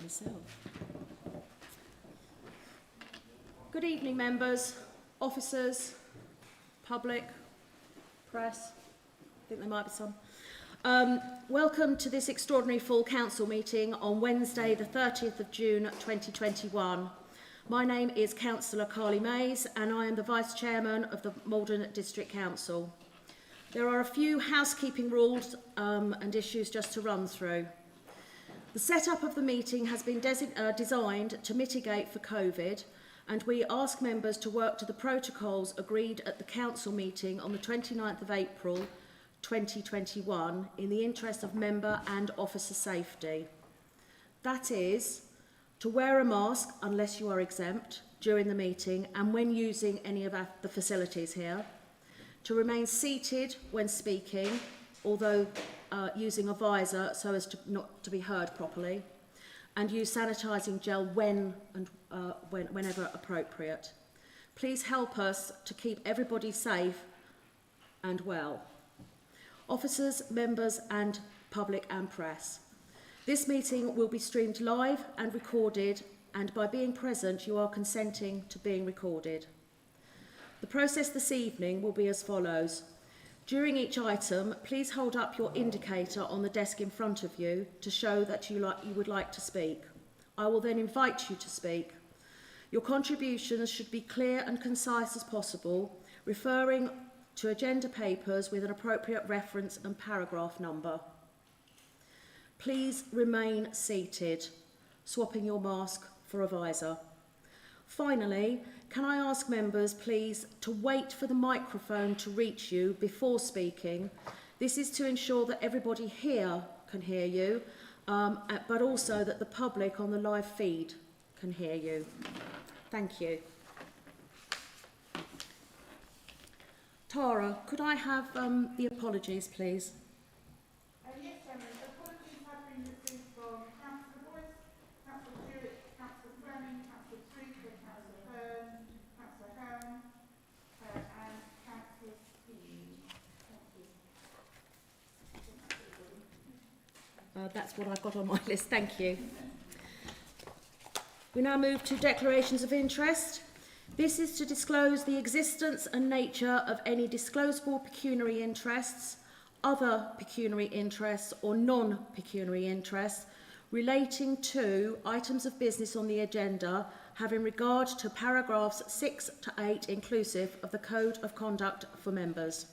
myself. Good evening, members, officers, public, press. I think there might be some. Welcome to this extraordinary full council meeting on Wednesday, the 30th of June 2021. My name is Councillor Carly Mays and I am the Vice Chairman of the Maldon District Council. There are a few housekeeping rules and issues just to run through. The setup of the meeting has been designed to mitigate for COVID, and we ask members to work to the protocols agreed at the council meeting on the 29th of April 2021 in the interest of member and officer safety. That is, to wear a mask unless you are exempt during the meeting and when using any of the facilities here, to remain seated when speaking, although using a visor so as to not to be heard properly, and use sanitising gel whenever appropriate. Please help us to keep everybody safe and well. Officers, members and public and press. This meeting will be streamed live and recorded, and by being present you are consenting to being recorded. The process this evening will be as follows. During each item, please hold up your indicator on the desk in front of you to show that you would like to speak. I will then invite you to speak. Your contributions should be clear and concise as possible, referring to agenda papers with an appropriate reference and paragraph number. Please remain seated, swapping your mask for a visor. Finally, can I ask members, please, to wait for the microphone to reach you before speaking. This is to ensure that everybody here can hear you, but also that the public on the live feed can hear you. Thank you. Tara, could I have the apologies, please? Yes, Chairman. Apologies have been received from Councillor Boyce, Councillor Stewart, Councillor Fleming, Councillor Treacle, Councillor Hearn, Councillor Helm, and Councillor Speed. Thank you. That's what I've got on my list. Thank you. We now move to declarations of interest. This is to disclose the existence and nature of any disclosable pecuniary interests, other pecuniary interests or non-pecuniary interests relating to items of business on the agenda having regard to paragraphs 6 to 8 inclusive of the Code of Conduct for members.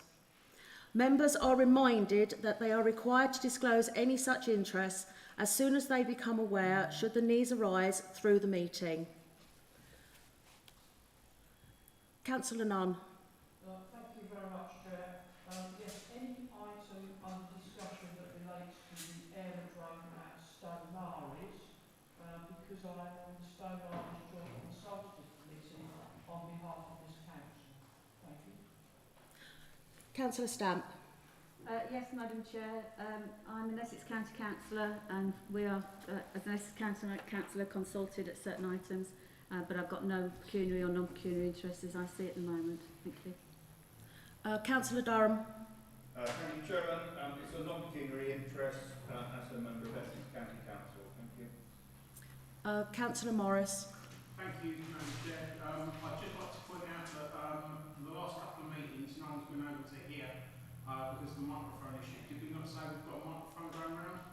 Members are reminded that they are required to disclose any such interests as soon as they become aware should the needs arise through the meeting. Councillor Nunn. Thank you very much, Chair. Yes, any item under discussion that relates to the aerodrome at Statutory, because I am on the Statutory Joint Consultative Committee on behalf of this council. Thank you. Councillor Stamp. Yes, Madam Chair. I'm an Essex County Councillor and we are, as an Essex Councillor, consulted at certain items. But I've got no pecuniary or non-pecuniary interests as I see it at the moment. Thank you. Councillor Durham. Thank you, Chairman. It's a non-pecuniary interest as a member of Essex County Council. Thank you. Councillor Morris. Thank you, Madam Chair. I'd just like to point out that the last couple of meetings no one's been able to hear because of the microphone issue. Did we not say we've got a microphone going around?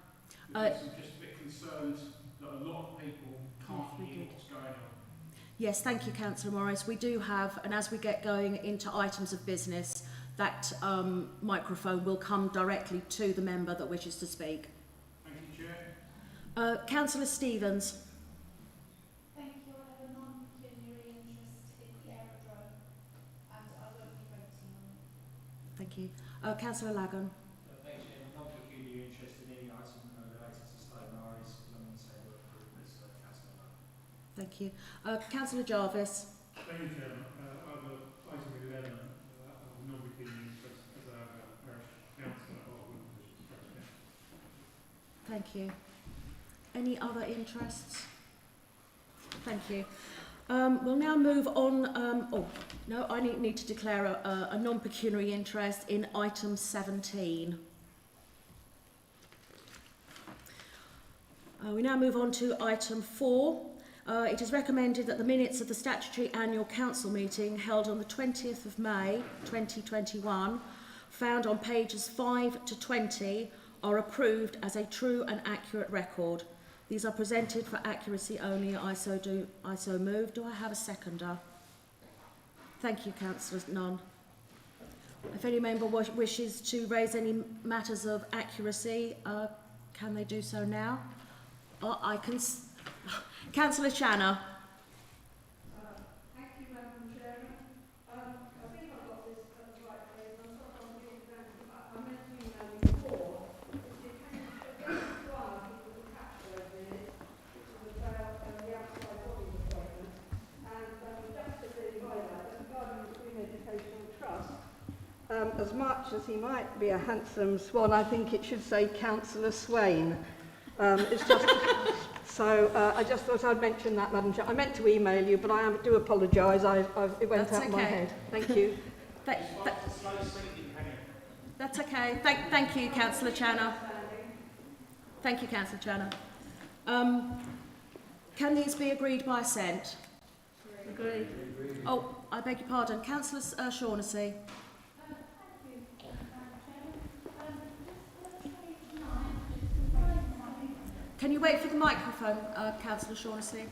Because I'm just a bit concerned that a lot of people can't hear what's going on. Yes, thank you, Councillor Morris. We do have, and as we get going into items of business, that microphone will come directly to the member that wishes to speak. Thank you, Chair. Councillor Stevens. Thank you. I have a non-pecuniary interest in the aerodrome and I won't be voting on it. Thank you. Councillor Lagan. Thanks, Chair. Non-pecuniary interest in any item related to Statutory because I'm on the same work group as Councillor Lagan. Thank you. Councillor Jarvis. Thank you, Chairman. I have item 11 of non-pecuniary interest as I have a parish councillor of Wickham District. Thank you. Any other interests? Thank you. We'll now move on. I need to declare a non-pecuniary interest in item 17. We now move on to item 4. It is recommended that the minutes of the statutory annual council meeting held on the 20th of May 2021, found on pages 5 to 20, are approved as a true and accurate record. These are presented for accuracy only. I so move. Do I have a seconder? Thank you, Councillor Nunn. If any member wishes to raise any matters of accuracy, can they do so now? I can. Councillor Shanna. Thank you, Madam Chairman. I think I got this at the right place. I'm sorry I'm being I meant to email you before. It's one, I think, was attached to those minutes, which was about the outside body appointment. And just to really highlight that regarding the Green Educational Trust, as much as he might be a handsome swan, I think it should say Councillor Swain. It's just... So I just thought I'd mention that, Madam Chair. I meant to email you, but I do apologise. It went That's out of my okay. head. Thank you. That's okay. Thank you, Councillor Channa. Thank you, Councillor Channa. Can these be agreed by assent? Agreed. Oh, I beg your pardon. Councillor Shaughnessy. Can you wait for the microphone, Councillor Shaughnessy?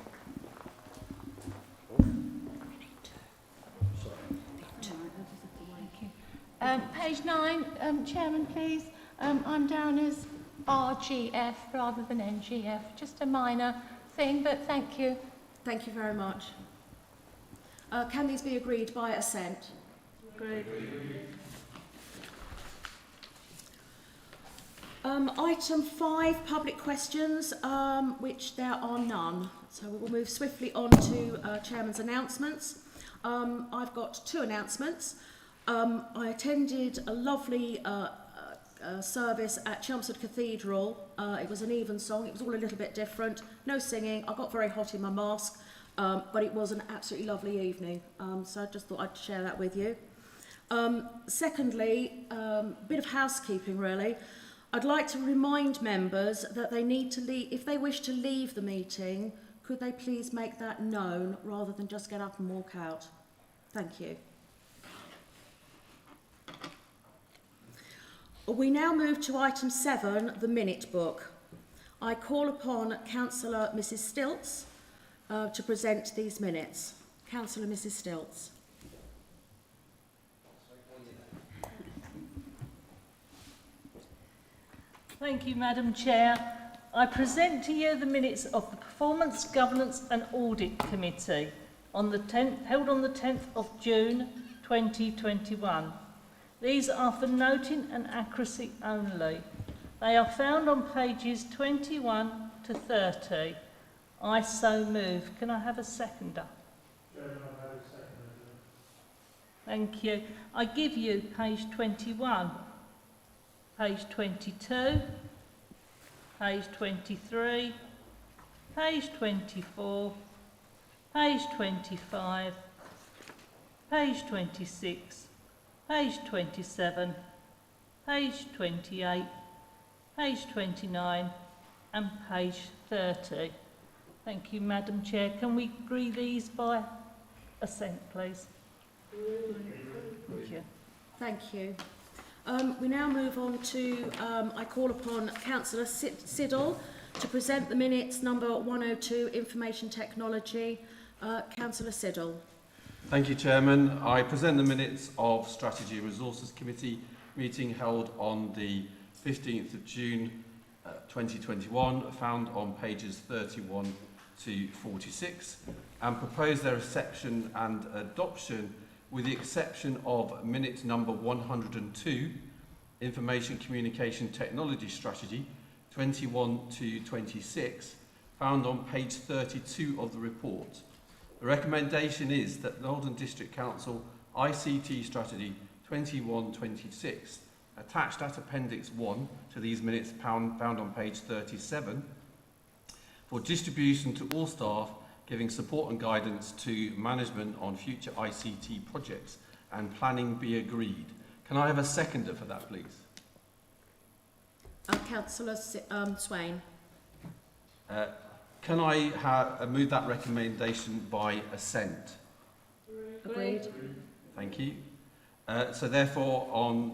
Page 9, Chairman, please. I'm down as RGF rather than NGF. Just a minor thing, but thank you. Thank you very much. Can these be agreed by assent? Agreed. Item 5, public questions, which there are none. So we will move swiftly on to Chairman's announcements. I've got 2 announcements. I attended a lovely service at Chelmsford Cathedral. It was an evensong. It was all a little bit different. No singing. I got very hot in my mask, but it was an absolutely lovely evening. So I just thought I'd share that with you. Secondly, a bit of housekeeping really. I'd like to remind members that they need to leave, if they wish to leave the meeting, could they please make that known rather than just get up and walk out? Thank you. We now move to item 7, the minute book. I call upon Councillor Mrs Stilts to present these minutes. Councillor Mrs Stilts. Thank you, Madam Chair. I present to you the minutes of the Performance, Governance and Audit Committee held on the 10th of June 2021. These are for noting and accuracy only. They are found on pages 21 to 30. I so move. Can I have a seconder? Chairman, I've had a seconder. Thank you. I give you page 21. Page 22, page 23, page 24, page 25, page 26, page 27, page 28, page 29 and page 30. Thank you, Madam Chair. Can we agree these by assent, please? Thank you. Thank you. We now move on to, I call upon Councillor Siddle to present the minutes number 102, Information Technology. Councillor Siddle. Thank you, Chairman. I present the minutes of Strategy and Resources Committee meeting held on the 15th of June 2021, found on pages 31 to 46, and propose their reception and adoption with the exception of minute number 102, Information Communication Technology Strategy, 21 to 26, found on page 32 of the report. The recommendation is that Maldon District Council ICT Strategy 21-26, attached at Appendix 1 to these minutes found on page 37, for distribution to all staff, giving support and guidance to management on future ICT projects and planning be agreed. Can I have a seconder for that, please? Councillor Swain. Can I move that recommendation by assent? Agreed. Thank you. So therefore,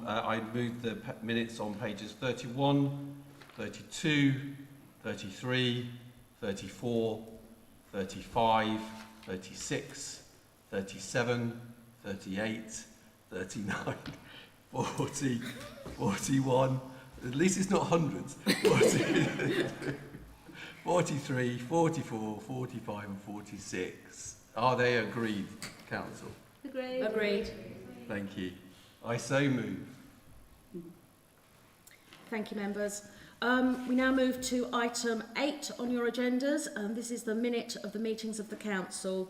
I move the minutes on pages 31, 32, 33, 34, 35, 36, 37, 38, 39, 40, 41, at least it's not hundreds, 43, 44, 45 and 46. Are they agreed, Council? Agreed. Agreed. Thank you. I so move. Thank you, members. We now move to item 8 on your agendas. This is the minute of the meetings of the council.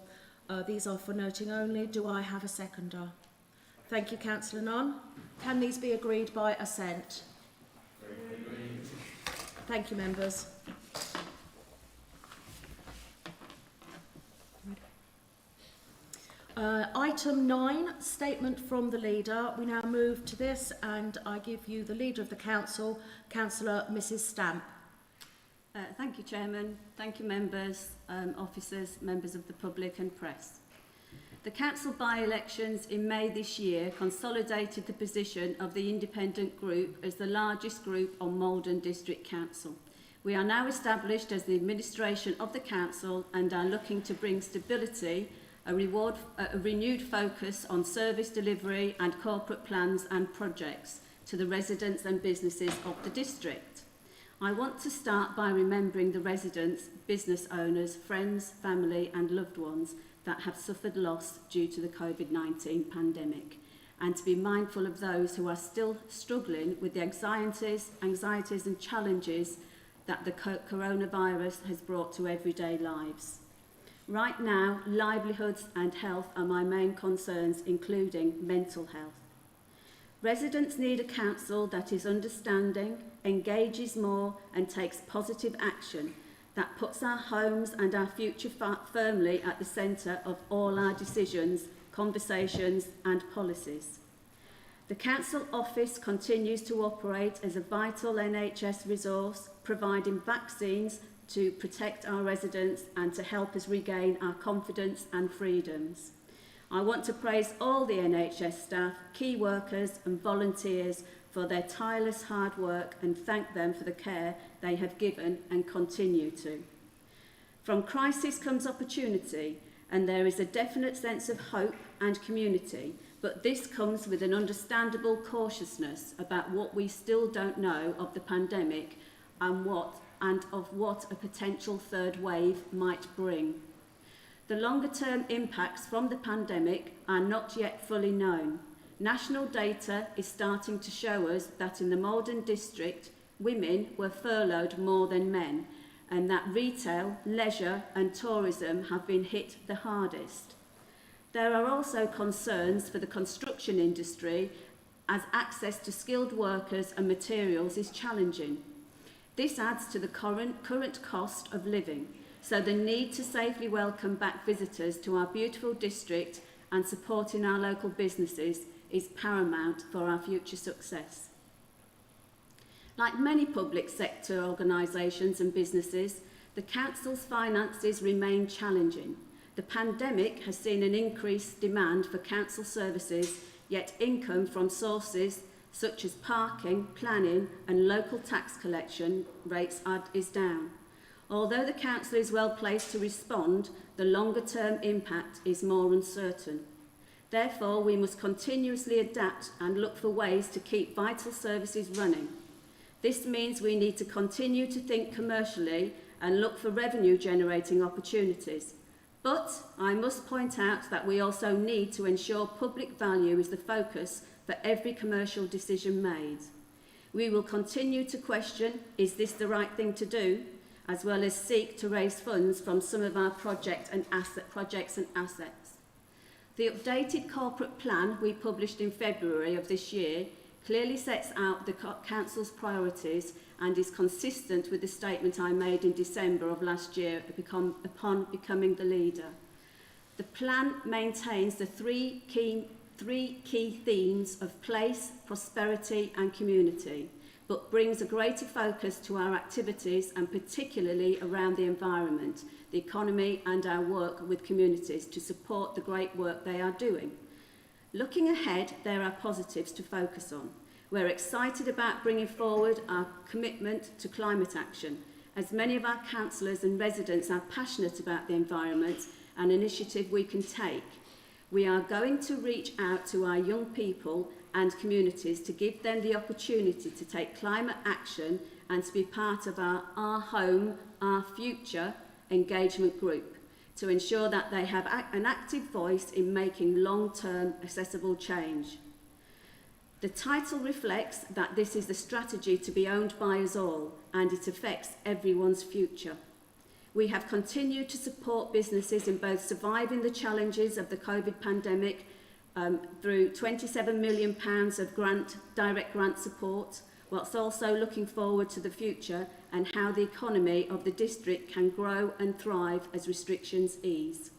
These are for noting only. Do I have a seconder? Thank you, Councillor Nunn. Can these be agreed by assent? Agreed. Thank you, members. Item 9, statement from the leader. We now move to this and I give you the leader of the council, Councillor Mrs Stamp. Thank you, Chairman. Thank you, members, officers, members of the public and press. The council by-elections in May this year consolidated the position of the independent group as the largest group on Maldon District Council. We are now established as the administration of the council and are looking to bring stability, a renewed focus on service delivery and corporate plans and projects to the residents and businesses of the district. I want to start by remembering the residents, business owners, friends, family and loved ones that have suffered loss due to the COVID-19 pandemic, and to be mindful of those who are still struggling with the anxieties and challenges that the coronavirus has brought to everyday lives. Right now, livelihoods and health are my main concerns, including mental health. Residents need a council that is understanding, engages more and takes positive action, that puts our homes and our future firmly at the centre of all our decisions, conversations and policies. The council office continues to operate as a vital NHS resource, providing vaccines to protect our residents and to help us regain our confidence and freedoms. I want to praise all the NHS staff, key workers and volunteers for their tireless hard work and thank them for the care they have given and continue to. From crisis comes opportunity, and there is a definite sense of hope and community, but this comes with an understandable cautiousness about what we still don't know of the pandemic and of what a potential third wave might bring. The longer-term impacts from the pandemic are not yet fully known. National data is starting to show us that in the Maldon District, women were furloughed more than men, and that retail, leisure and tourism have been hit the hardest. There are also concerns for the construction industry as access to skilled workers and materials is challenging. This adds to the current cost of living, so the need to safely welcome back visitors to our beautiful district and supporting our local businesses is paramount for our future success. Like many public sector organisations and businesses, the council's finances remain challenging. The pandemic has seen an increased demand for council services, yet income from sources such as parking, planning and local tax collection rates is down. Although the council is well placed to respond, the longer term impact is more uncertain. Therefore, we must continuously adapt and look for ways to keep vital services running. This means we need to continue to think commercially and look for revenue generating opportunities. But I must point out that we also need to ensure public value is the focus for every commercial decision made. We will continue to question, is this the right thing to do, as well as seek to raise funds from some of our projects and assets. The updated corporate plan we published in February of this year clearly sets out the council's priorities and is consistent with the statement I made in December of last year upon becoming the leader. The plan maintains the three key themes of place, prosperity and community. but brings a greater focus to our activities and particularly around the environment, the economy and our work with communities to support the great work they are doing. Looking ahead, there are positives to focus on. We're excited about bringing forward our commitment to climate action, as many of our councillors and residents are passionate about the environment, an initiative we can take. We are going to reach out to our young people and communities to give them the opportunity to take climate action and to be part of our Home, Our Future engagement group to ensure that they have an active voice in making long-term accessible change. The title reflects that this is a strategy to be owned by us all, and it affects everyone's future. We have continued to support businesses in both surviving the challenges of the COVID pandemic through £27 million of direct grant support, whilst also looking forward to the future and how the economy of the district can grow and thrive as restrictions ease.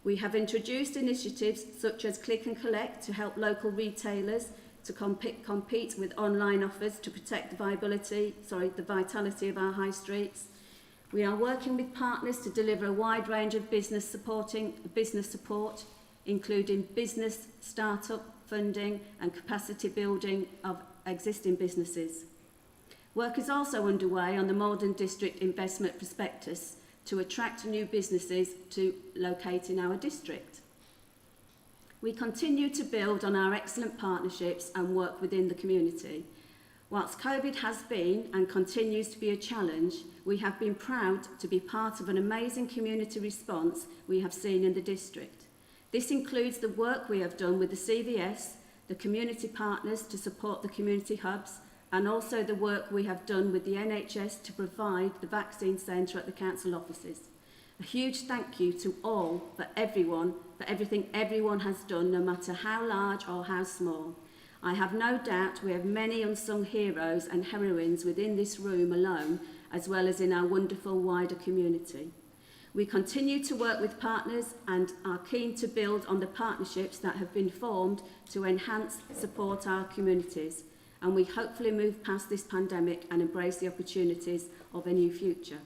We have introduced initiatives such as Click and Collect to help local retailers to compete with online offers to protect the vitality of our high streets. We are working with partners to deliver a wide range of business support, including business startup funding and capacity building of existing businesses. Work is also underway on the Maldon District investment prospectus to attract new businesses to locate in our district. We continue to build on our excellent partnerships and work within the community. Whilst COVID has been and continues to be a challenge, we have been proud to be part of an amazing community response we have seen in the district. This includes the work we have done with the CVS, the community partners to support the community hubs, and also the work we have done with the NHS to provide the vaccine centre at the council offices. A huge thank you to all, for everything everyone has done, no matter how large or how small. I have no doubt we have many unsung heroes and heroines within this room alone, as well as in our wonderful wider community. We continue to work with partners and are keen to build on the partnerships that have been formed to enhance support our communities, and we hopefully move past this pandemic and embrace the opportunities of a new future.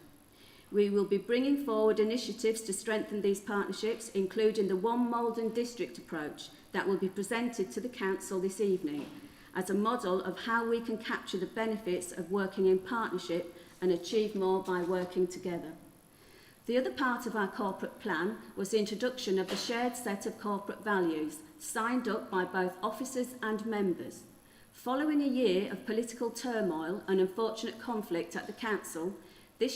We will be bringing forward initiatives to strengthen these partnerships, including the One Maldon District approach that will be presented to the Council this evening as a model of how we can capture the benefits of working in partnership and achieve more by working together. The other part of our corporate plan was the introduction of the shared set of corporate values signed up by both officers and members. Following a year of political turmoil and unfortunate conflict at the Council, this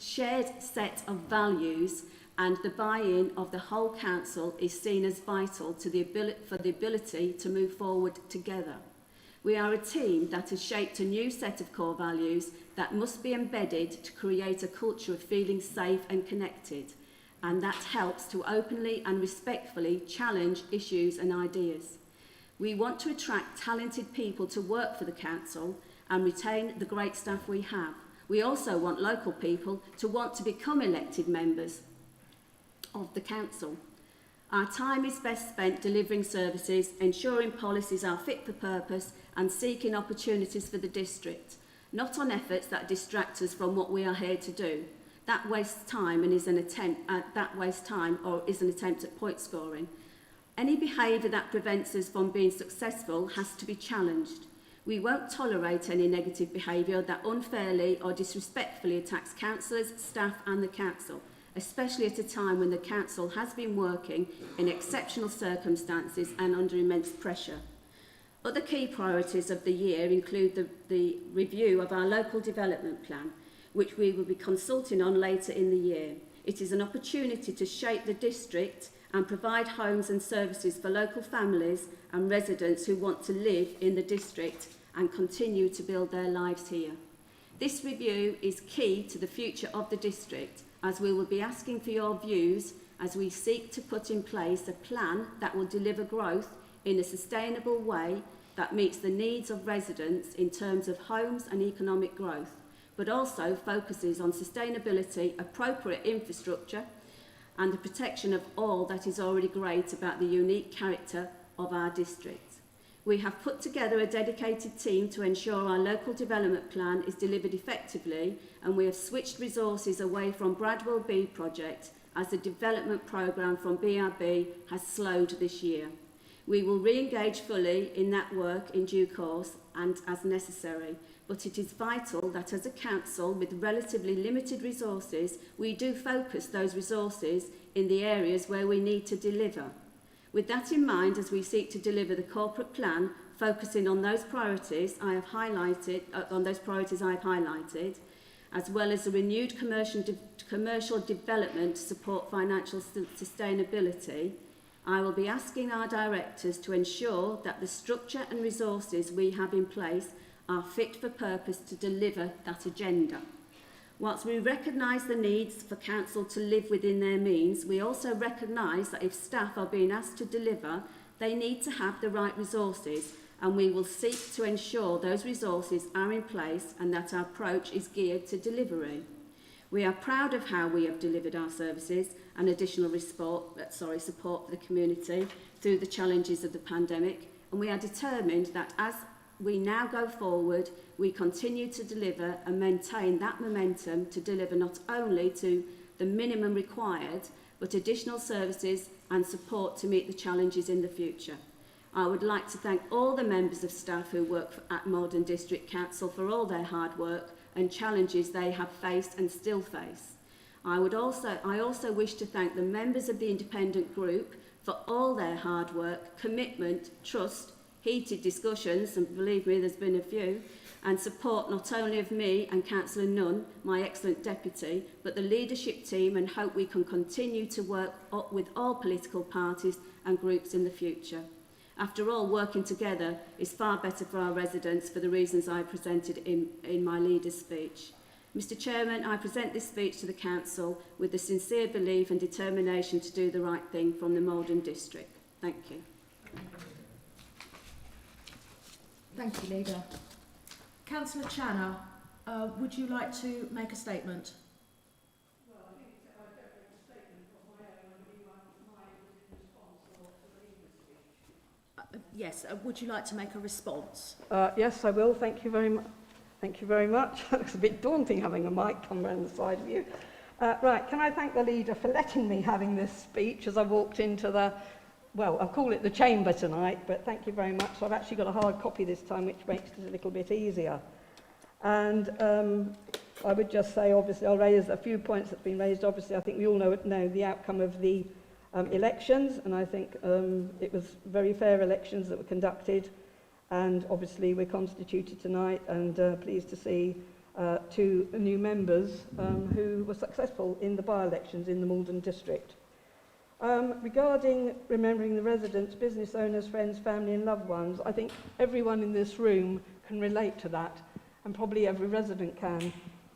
shared set of values and the buy-in of the whole Council is seen as vital for the ability to move forward together. We are a team that has shaped a new set of core values that must be embedded to create a culture of feeling safe and connected, and that helps to openly and respectfully challenge issues and ideas. We want to attract talented people to work for the Council and retain the great staff we have. We also want local people to want to become elected members of the Council. Our time is best spent delivering services, ensuring policies are fit for purpose and seeking opportunities for the district, not on efforts that distract us from what we are here to do. That wastes time and is an attempt at point scoring. Any behaviour that prevents us from being successful has to be challenged. We won't tolerate any negative behaviour that unfairly or disrespectfully attacks councillors, staff and the Council, especially at a time when the Council has been working in exceptional circumstances and under immense pressure. Other key priorities of the year include the review of our local development plan, which we will be consulting on later in the year. It is an opportunity to shape the district and provide homes and services for local families and residents who want to live in the district and continue to build their lives here. This review is key to the future of the district, as we will be asking for your views as we seek to put in place a plan that will deliver growth in a sustainable way that meets the needs of residents in terms of homes and economic growth, but also focuses on sustainability, appropriate infrastructure, and the protection of all that is already great about the unique character of our district. We have put together a dedicated team to ensure our local development plan is delivered effectively, and we have switched resources away from Bradwell B project as the development programme from BRB has slowed this year. We will re-engage fully in that work in due course and as necessary, but it is vital that as a council with relatively limited resources, we do focus those resources in the areas where we need to deliver. With that in mind, as we seek to deliver the corporate plan, focusing on those priorities I have highlighted, as well as a renewed commercial development to support financial sustainability, I will be asking our directors to ensure that the structure and resources we have in place are fit for purpose to deliver that agenda. Whilst we recognise the needs for council to live within their means, we also recognise that if staff are being asked to deliver, they need to have the right resources, and we will seek to ensure those resources are in place and that our approach is geared to delivery. We are proud of how we have delivered our services and additional support for the community through the challenges of the pandemic, and we are determined that as we now go forward, we continue to deliver and maintain that momentum to deliver not only to the minimum required, but additional services and support to meet the challenges in the future. I would like to thank all the members of staff who work at Maldon District Council for all their hard work and challenges they have faced and still face. I also wish to thank the members of the independent group for all their hard work, commitment, trust, heated discussions, and believe me, there's been a few, and support not only of me and Councillor Nunn, my excellent deputy, but the leadership team, and hope we can continue to work with all political parties and groups in the future. After all, working together is far better for our residents for the reasons I presented in my leader's speech. Mr Chairman, I present this speech to the Council with the sincere belief and determination to do the right thing from the Maldon District. Thank you. Thank you, Leader. Councillor Channer, would you like to make a statement? Well, I think I don't make a statement of my own. I believe mine was in response to the leader's speech. Yes, would you like to make a response? Yes, I will. Thank you very much. Thank you very much. It's a bit daunting having a mic come around the side of you. Right, can I thank the leader for letting me having this speech as I walked into the, well, I'll call it the chamber tonight, but thank you very much. So I've actually got a hard copy this time, which makes it a little bit easier. And I would just say, obviously, I'll raise a few points that's been raised. Obviously, I think we all know the outcome of the elections, and I think it was very fair elections that were conducted. And obviously we're constituted tonight, and pleased to see 2 new members who were successful in the by-elections in the Maldon District. Regarding remembering the residents, business owners, friends, family and loved ones, I think everyone in this room can relate to that, and probably every resident can.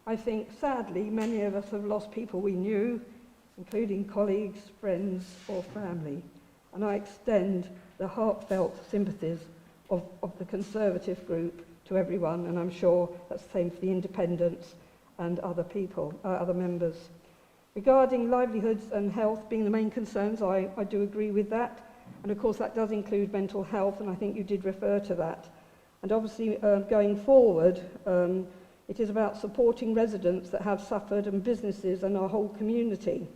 I think sadly many of us have lost people we knew, including colleagues, friends or family, and I extend the heartfelt sympathies of the Conservative group to everyone, and I'm sure that's the same for the Independents and other people, other members. Regarding livelihoods and health being the main concerns, I do agree with that, and of course that does include mental health, and I think you did refer to that. And obviously going forward, it is about supporting residents that have suffered and businesses and our whole community.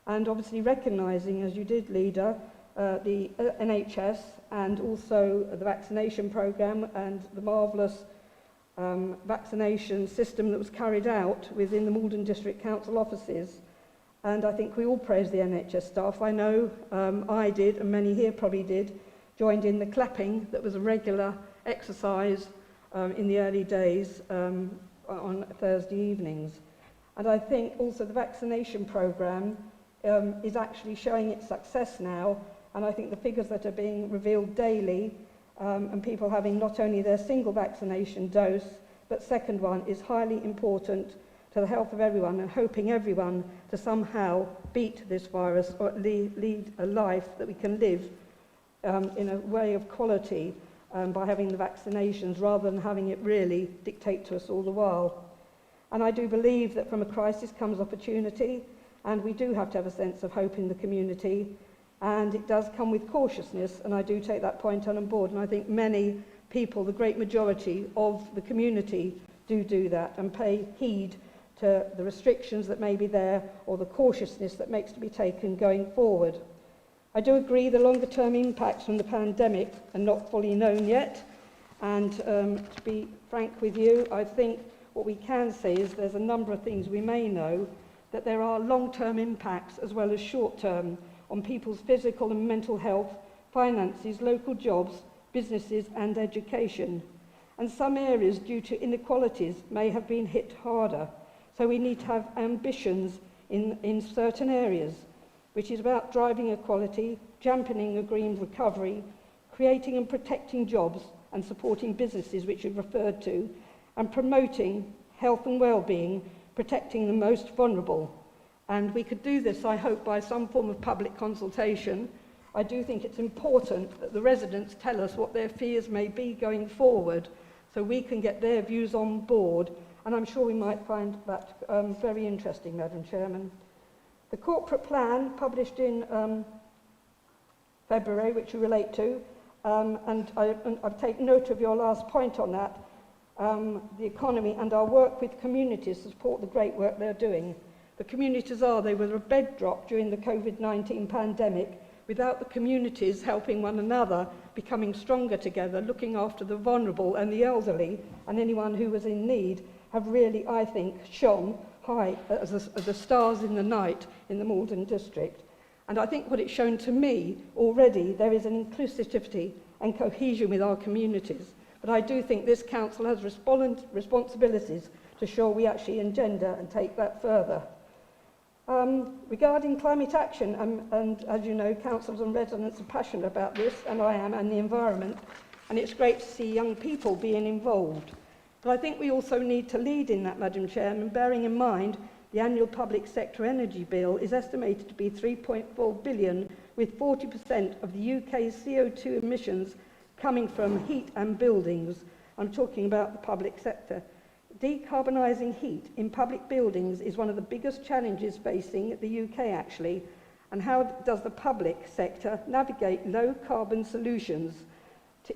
And obviously recognising, as you did, Leader, the NHS and also the vaccination programme and the marvellous vaccination system that was carried out within the Maldon District Council offices. And I think we all praise the NHS staff. I know I did, and many here probably did, joined in the clapping that was a regular exercise in the early days on Thursday evenings. And I think also the vaccination programme is actually showing its success now. And I think the figures that are being revealed daily and people having not only their single vaccination dose, but second one is highly important to the health of everyone, and hoping everyone to somehow beat this virus or lead a life that we can live in a way of quality by having the vaccinations rather than having it really dictate to us all the while. And I do believe that from a crisis comes opportunity, and we do have to have a sense of hope in the community. and it does come with cautiousness, and I do take that point on board, and I think many people, the great majority of the community, do that and pay heed to the restrictions that may be there or the cautiousness that makes to be taken going forward. I do agree the longer term impacts from the pandemic are not fully known yet, and to be frank with you, I think what we can say is there's a number of things we may know, that there are long-term impacts as well as short-term on people's physical and mental health, finances, local jobs, businesses and education. And some areas, due to inequalities, may have been hit harder. So we need to have ambitions in certain areas, which is about driving equality, championing a green recovery, creating and protecting jobs and supporting businesses, which you've referred to, and promoting health and well-being, protecting the most vulnerable. And we could do this, I hope, by some form of public consultation. I do think it's important that the residents tell us what their fears may be going forward, so we can get their views on board, and I'm sure we might find that very interesting, Madam Chairman. The corporate plan, published in February, which you relate to, and I've taken note of your last point on that, the economy and our work with communities to support the great work they're doing. The communities they were a bedrock during the COVID-19 pandemic. Without the communities helping one another, becoming stronger together, looking after the vulnerable and the elderly and anyone who was in need, have really, I think, shone high as the stars in the night in the Maldon District. And I think what it's shown to me already, there is an inclusivity and cohesion with our communities. But I do think this council has responsibilities to ensure we actually engender and take that further. Regarding climate action, and as you know, councils and residents are passionate about this, and I am, and the environment, and it's great to see young people being involved. But I think we also need to lead in that, Madam Chairman, bearing in mind the annual public sector energy bill is estimated to be 3.4 billion, with 40% of the UK's CO2 emissions coming from heat and buildings. I'm talking about the public sector. Decarbonising heat in public buildings is one of the biggest challenges facing the UK, actually. And how does the public sector navigate low carbon solutions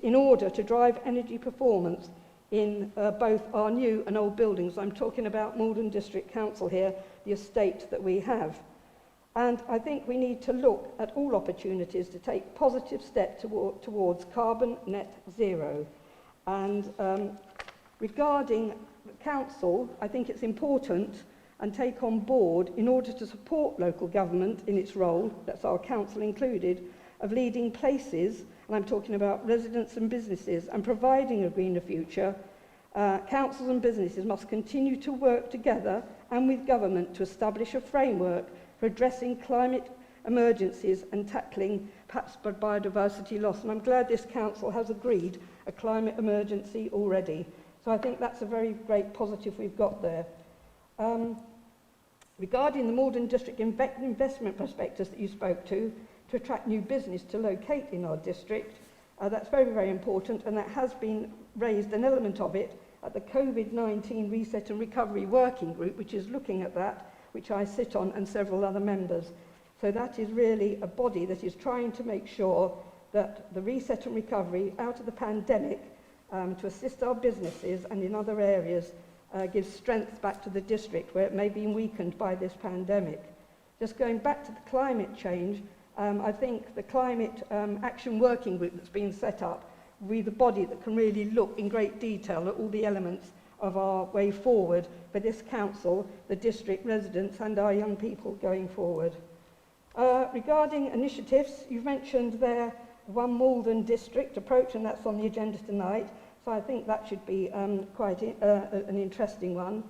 in order to drive energy performance in both our new and old buildings? I'm talking about Maldon District Council here, the estate that we have. And I think we need to look at all opportunities to take positive steps towards carbon net zero. And regarding the council, I think it's important and take on board, in order to support local government in its role, that's our council included, of leading places, and I'm talking about residents and businesses, and providing a greener future. Councils and businesses must continue to work together and with government to establish a framework for addressing climate emergencies and tackling perhaps biodiversity loss. And I'm glad this council has agreed a climate emergency already. So I think that's a very great positive we've got there. Regarding the Maldon District investment prospectus that you spoke to attract new business to locate in our district, that's very, very important, and that has been raised, an element of it, at the COVID-19 Reset and Recovery Working Group, which is looking at that, which I sit on, and several other members. So that is really a body that is trying to make sure that the reset and recovery out of the pandemic, to assist our businesses and in other areas, gives strength back to the district where it may be weakened by this pandemic. Just going back to the climate change, I think the Climate Action Working Group that's been set up will be the body that can really look in great detail at all the elements of our way forward for this council, the district residents and our young people going forward. Regarding initiatives, you've mentioned there One Maldon District approach, and that's on the agenda tonight, so I think that should be quite an interesting one.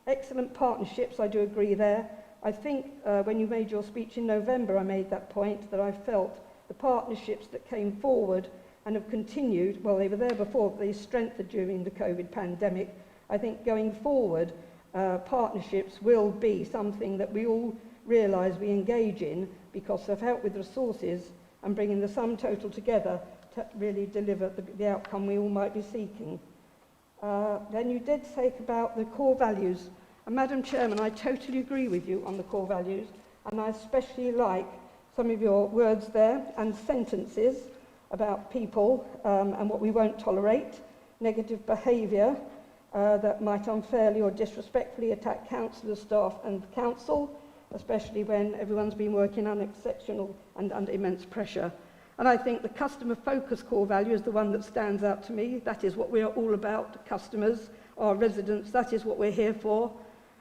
Excellent partnerships, I do agree there. I think when you made your speech in November, I made that point that I felt the partnerships that came forward and have continued, well, they were there before, but they strengthened during the COVID pandemic. I think going forward, partnerships will be something that we all realise we engage in because of help with resources and bringing the sum total together to really deliver the outcome we all might be seeking. Then you did say about the core values. And Madam Chairman, I totally agree with you on the core values, and I especially like some of your words there and sentences about people and what we won't tolerate, negative behaviour that might unfairly or disrespectfully attack councillors, staff and council, especially when everyone's been working under exceptional and under immense pressure. And I think the customer focus core value is the one that stands out to me. That is what we are all about, customers, our residents, that is what we're here for.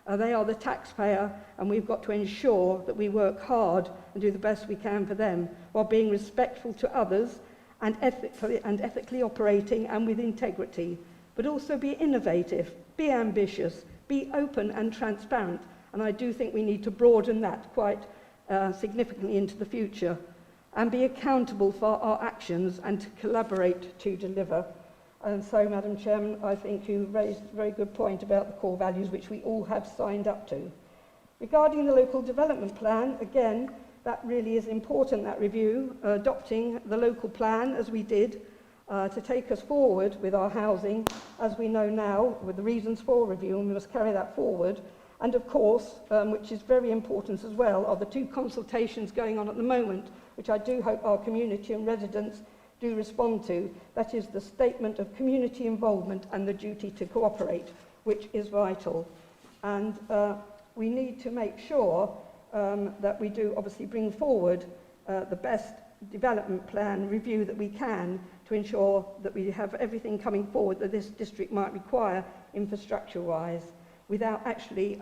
They are the taxpayer, and we've got to ensure that we work hard and do the best we can for them while being respectful to others and ethically operating and with integrity, but also be innovative, be ambitious, be open and transparent. And I do think we need to broaden that quite significantly into the future and be accountable for our actions and to collaborate to deliver. And so, Madam Chairman, I think you raised a very good point about the core values which we all have signed up to. Regarding the local development plan, again, that really is important, that review, adopting the local plan as we did to take us forward with our housing, as we know now, with the reasons for review, and we must carry that forward. And of course, which is very important as well, are the 2 consultations going on at the moment, which I do hope our community and residents do respond to. That is the statement of community involvement and the duty to cooperate, which is vital. And we need to make sure that we do obviously bring forward the best development plan review that we can to ensure that we have everything coming forward that this district might require infrastructure-wise, without actually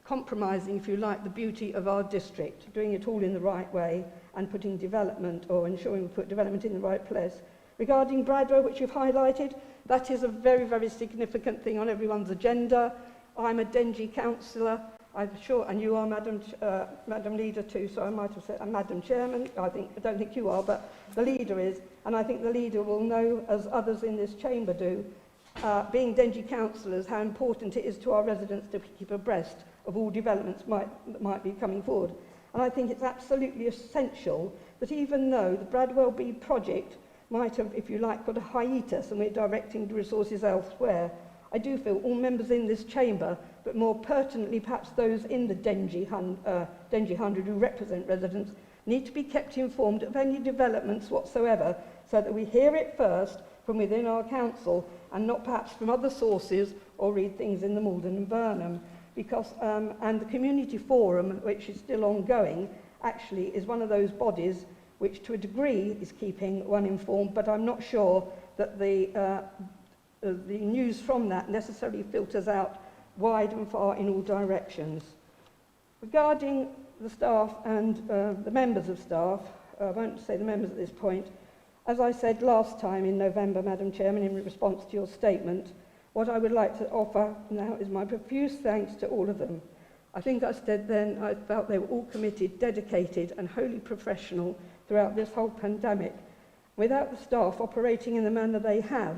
compromising, if you like, the beauty of our district, doing it all in the right way and putting development, or ensuring we put development in the right place. Regarding Bradwell, which you've highlighted, that is a very, very significant thing on everyone's agenda. I'm a Dengie councillor, I'm sure, and you are, Madam Leader too, so I might have said Madam Chairman. I don't think you are, but the Leader is, and I think the Leader will know, as others in this chamber do, being Dengie councillors, how important it is to our residents to keep abreast of all developments that might be coming forward. And I think it's absolutely essential that even though the Bradwell B project might have, if you like, got a hiatus and we're directing the resources elsewhere, I do feel all members in this chamber, but more pertinently perhaps those in the Dengie 100 who represent residents, need to be kept informed of any developments whatsoever, so that we hear it first from within our council and not perhaps from other sources or read things in the Maldon and Burnham. Because, and the community forum, which is still ongoing, actually is one of those bodies which to a degree is keeping one informed, but I'm not sure that the news from that necessarily filters out wide and far in all directions. Regarding the staff and the members of staff, I won't say the members at this point, as I said last time in November, Madam Chairman, in response to your statement, what I would like to offer now is my profuse thanks to all of them. I think I said then I felt they were all committed, dedicated and wholly professional throughout this whole pandemic. Without the staff operating in the manner they have,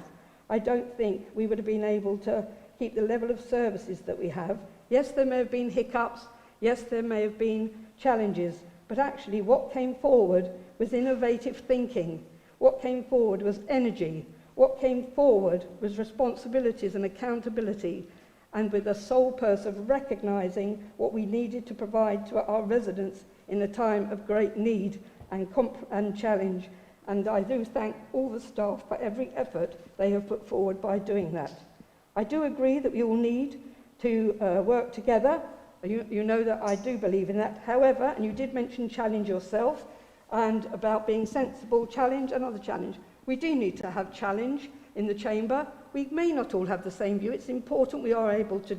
I don't think we would have been able to keep the level of services that we have. Yes, there may have been hiccups, yes, there may have been challenges, but actually what came forward was innovative thinking. What came forward was energy. What came forward was responsibilities and accountability, and with the sole purpose of recognising what we needed to provide to our residents in a time of great need and challenge. And I do thank all the staff for every effort they have put forward by doing that. I do agree that we all need to work together. You know that I do believe in that. However, and you did mention challenge yourself, and about being sensible, challenge, another challenge. We do need to have challenge in the chamber. We may not all have the same view. It's important we are able to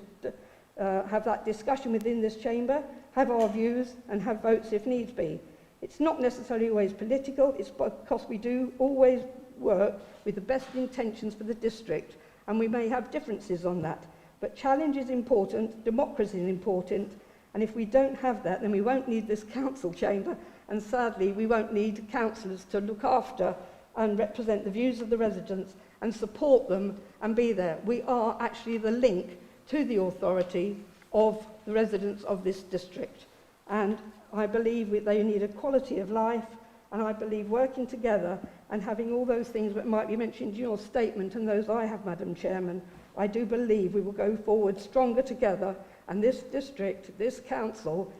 have that discussion within this chamber, have our views and have votes if needs be. It's not necessarily always political, it's because we do always work with the best intentions for the district, and we may have differences on that. But challenge is important, democracy is important, and if we don't have that, then we won't need this council chamber, and sadly we won't need councillors to look after and represent the views of the residents and support them and be there. We are actually the link to the authority of the residents of this district. And I believe they need a quality of life, and I believe working together and having all those things that might be mentioned in your statement and those I have, Madam Chairman, I do believe we will go forward stronger together, and this district, this council,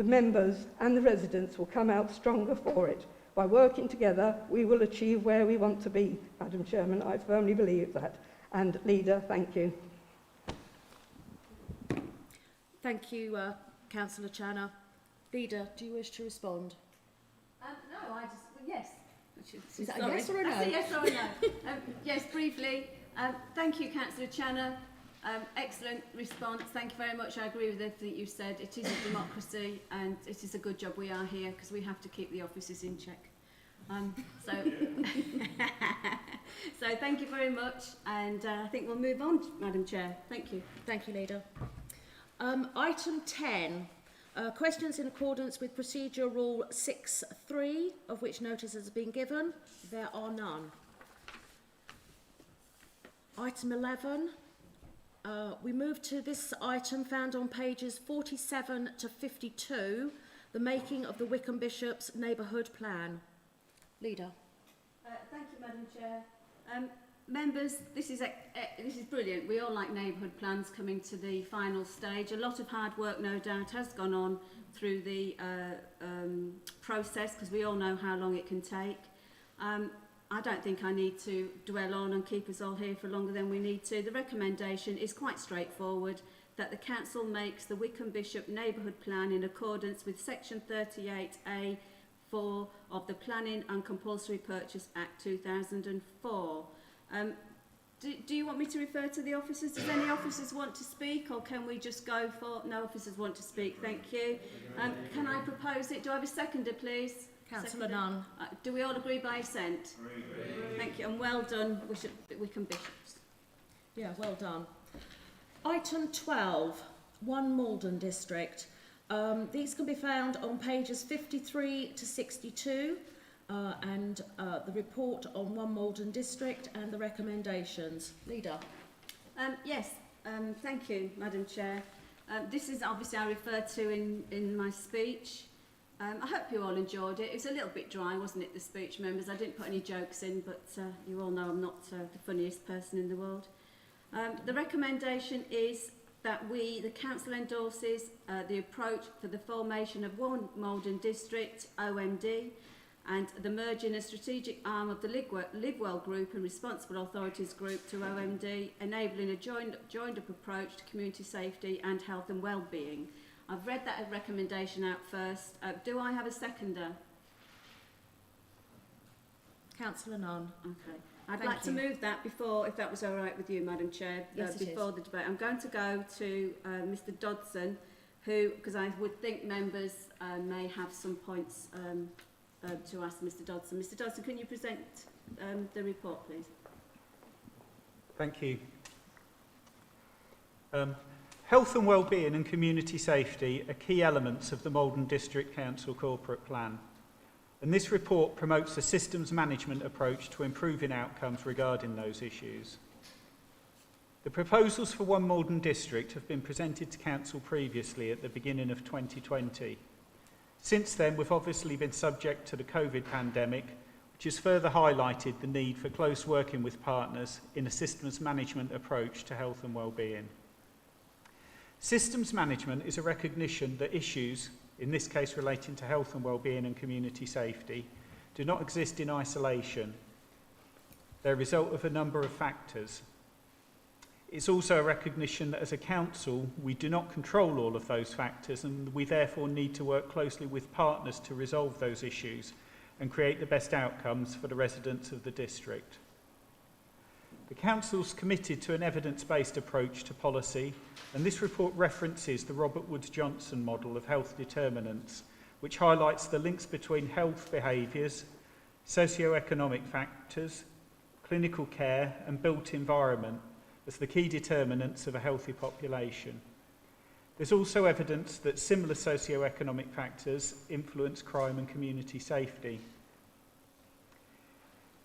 the members and the residents will come out stronger for it. By working together, we will achieve where we want to be, Madam Chairman. I firmly believe that. And Leader, thank you. Thank you, Councillor Channer. Leader, do you wish to respond? No, I just, yes. Is that a yes or a no? That's a yes or a no. Yes, briefly. Thank you, Councillor Channer. Excellent response. Thank you very much. I agree with everything you said. It is a democracy and it is a good job we are here because we have to keep the officers in check. So thank you very much, and I think we'll move on, Madam Chair. Thank you. Thank you, Leader. Item 10, questions in accordance with Procedure Rule 6.3, of which notice has been given. There are none. Item 11, we move to this item found on pages 47 to 52, the making of the Wickham Bishop's Neighbourhood Plan. Leader. Thank you, Madam Chair. Members, this is brilliant. We all like neighbourhood plans coming to the final stage. A lot of hard work, no doubt, has gone on through the process because we all know how long it can take. I don't think I need to dwell on and keep us all here for longer than we need to. The recommendation is quite straightforward, that the Council makes the Wickham Bishop Neighbourhood Plan in accordance with Section 38A 4 of the Planning and Compulsory Purchase Act 2004. Do you want me to refer to the officers? Does any officers want to speak, or can we just go for... No officers want to speak, thank you. Can I propose it? Do I have a seconder, please? Councillor Nunn. Do we all agree by assent? Agree. Thank you, and well done, Wickham Bishops. Yeah, well done. Item 12, 1 Maldon District. These can be found on pages 53 to 62 and the report on 1 Maldon District and the recommendations. Leader. Yes, thank you, Madam Chair. This is obviously I referred to in my speech. I hope you all enjoyed it. It was a little bit dry, wasn't it, the speech, members? I didn't put any jokes in, but you all know I'm not the funniest person in the world. The recommendation is that the Council endorses the approach for the formation of 1 Maldon District, OMD, and the merging a strategic arm of the Livewell Group and Responsible Authorities Group to OMD, enabling a joined-up approach to community safety and health and well-being. I've read that recommendation out first. Do I have a seconder? Councillor Nunn. Okay. I'd like to move that before, if that was all right with you, Madam Chair, yes, before the debate. I'm going to go to Mr Dodson, who, because I would think members may have some points to ask Mr Dodson. Mr Dodson, can you present the report, please? Thank you. Health and wellbeing and community safety are key elements of the Maldon District Council Corporate Plan. And this report promotes a systems management approach to improving outcomes regarding those issues. The proposals for 1 Maldon District have been presented to Council previously at the beginning of 2020. Since then, we've obviously been subject to the COVID pandemic, which has further highlighted the need for close working with partners in a systems management approach to health and wellbeing. Systems management is a recognition that issues, in this case relating to health and wellbeing and community safety, do not exist in isolation. They're a result of a number of factors. It's also a recognition that as a council, we do not control all of those factors, and we therefore need to work closely with partners to resolve those issues and create the best outcomes for the residents of the district. The Council's committed to an evidence-based approach to policy, and this report references the Robert Woods-Johnson model of health determinants, which highlights the links between health behaviours, socio-economic factors, clinical care and built environment as the key determinants of a healthy population. There's also evidence that similar socio-economic factors influence crime and community safety.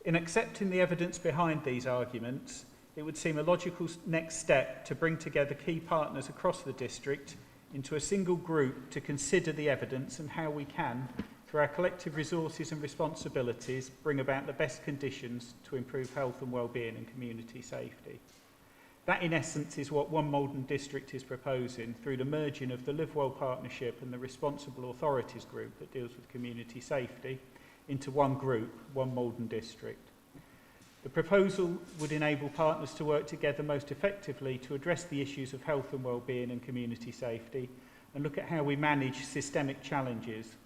In accepting the evidence behind these arguments, it would seem a logical next step to bring together key partners across the district into a single group to consider the evidence and how we can, through our collective resources and responsibilities, bring about the best conditions to improve health and wellbeing and community safety. That, in essence, is what One Maldon District is proposing through the merging of the Live Well Partnership and the Responsible Authorities Group that deals with community safety into one group, One Maldon District. The proposal would enable partners to work together most effectively to address the issues of health and well-being and community safety and look at how we manage systemic challenges.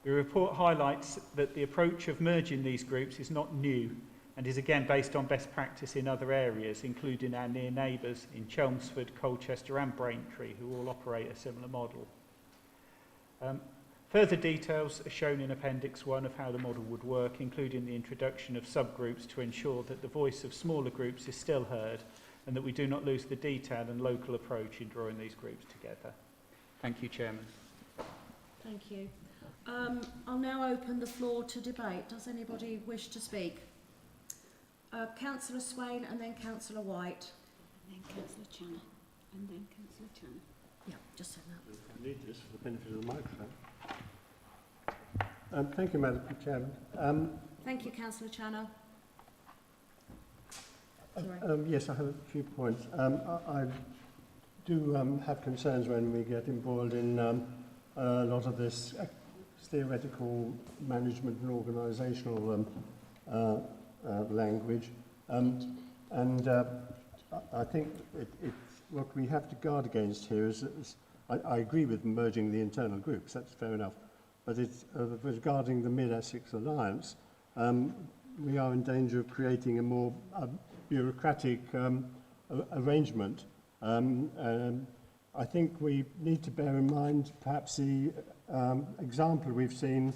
The report highlights that the approach of merging these groups is not new and is again based on best practice in other areas, including our near neighbours in Chelmsford, Colchester and Braintree, who all operate a similar model. Further details are shown in Appendix 1 of how the model would work, including the introduction of subgroups to ensure that the voice of smaller groups is still heard and that we do not lose the detail and local approach in drawing these groups together. Thank you, Chairman. Thank you. I'll now open the floor to debate. Does anybody wish to speak? Councillor Swain and then Councillor White. And then Councillor Channer. And then Councillor Channer. Yeah, just said that. I need this for the benefit of the microphone. Thank you, Madam Chairman. Thank you, Councillor Channer. Yes, I have a few points. I do have concerns when we get embroiled in a lot of this theoretical management and organisational language. I think what we have to guard against here is I agree with merging the internal groups, that's fair enough, but it's regarding the Mid-Essex Alliance, we are in danger of creating a more bureaucratic arrangement. I think we need to bear in mind perhaps the example we've seen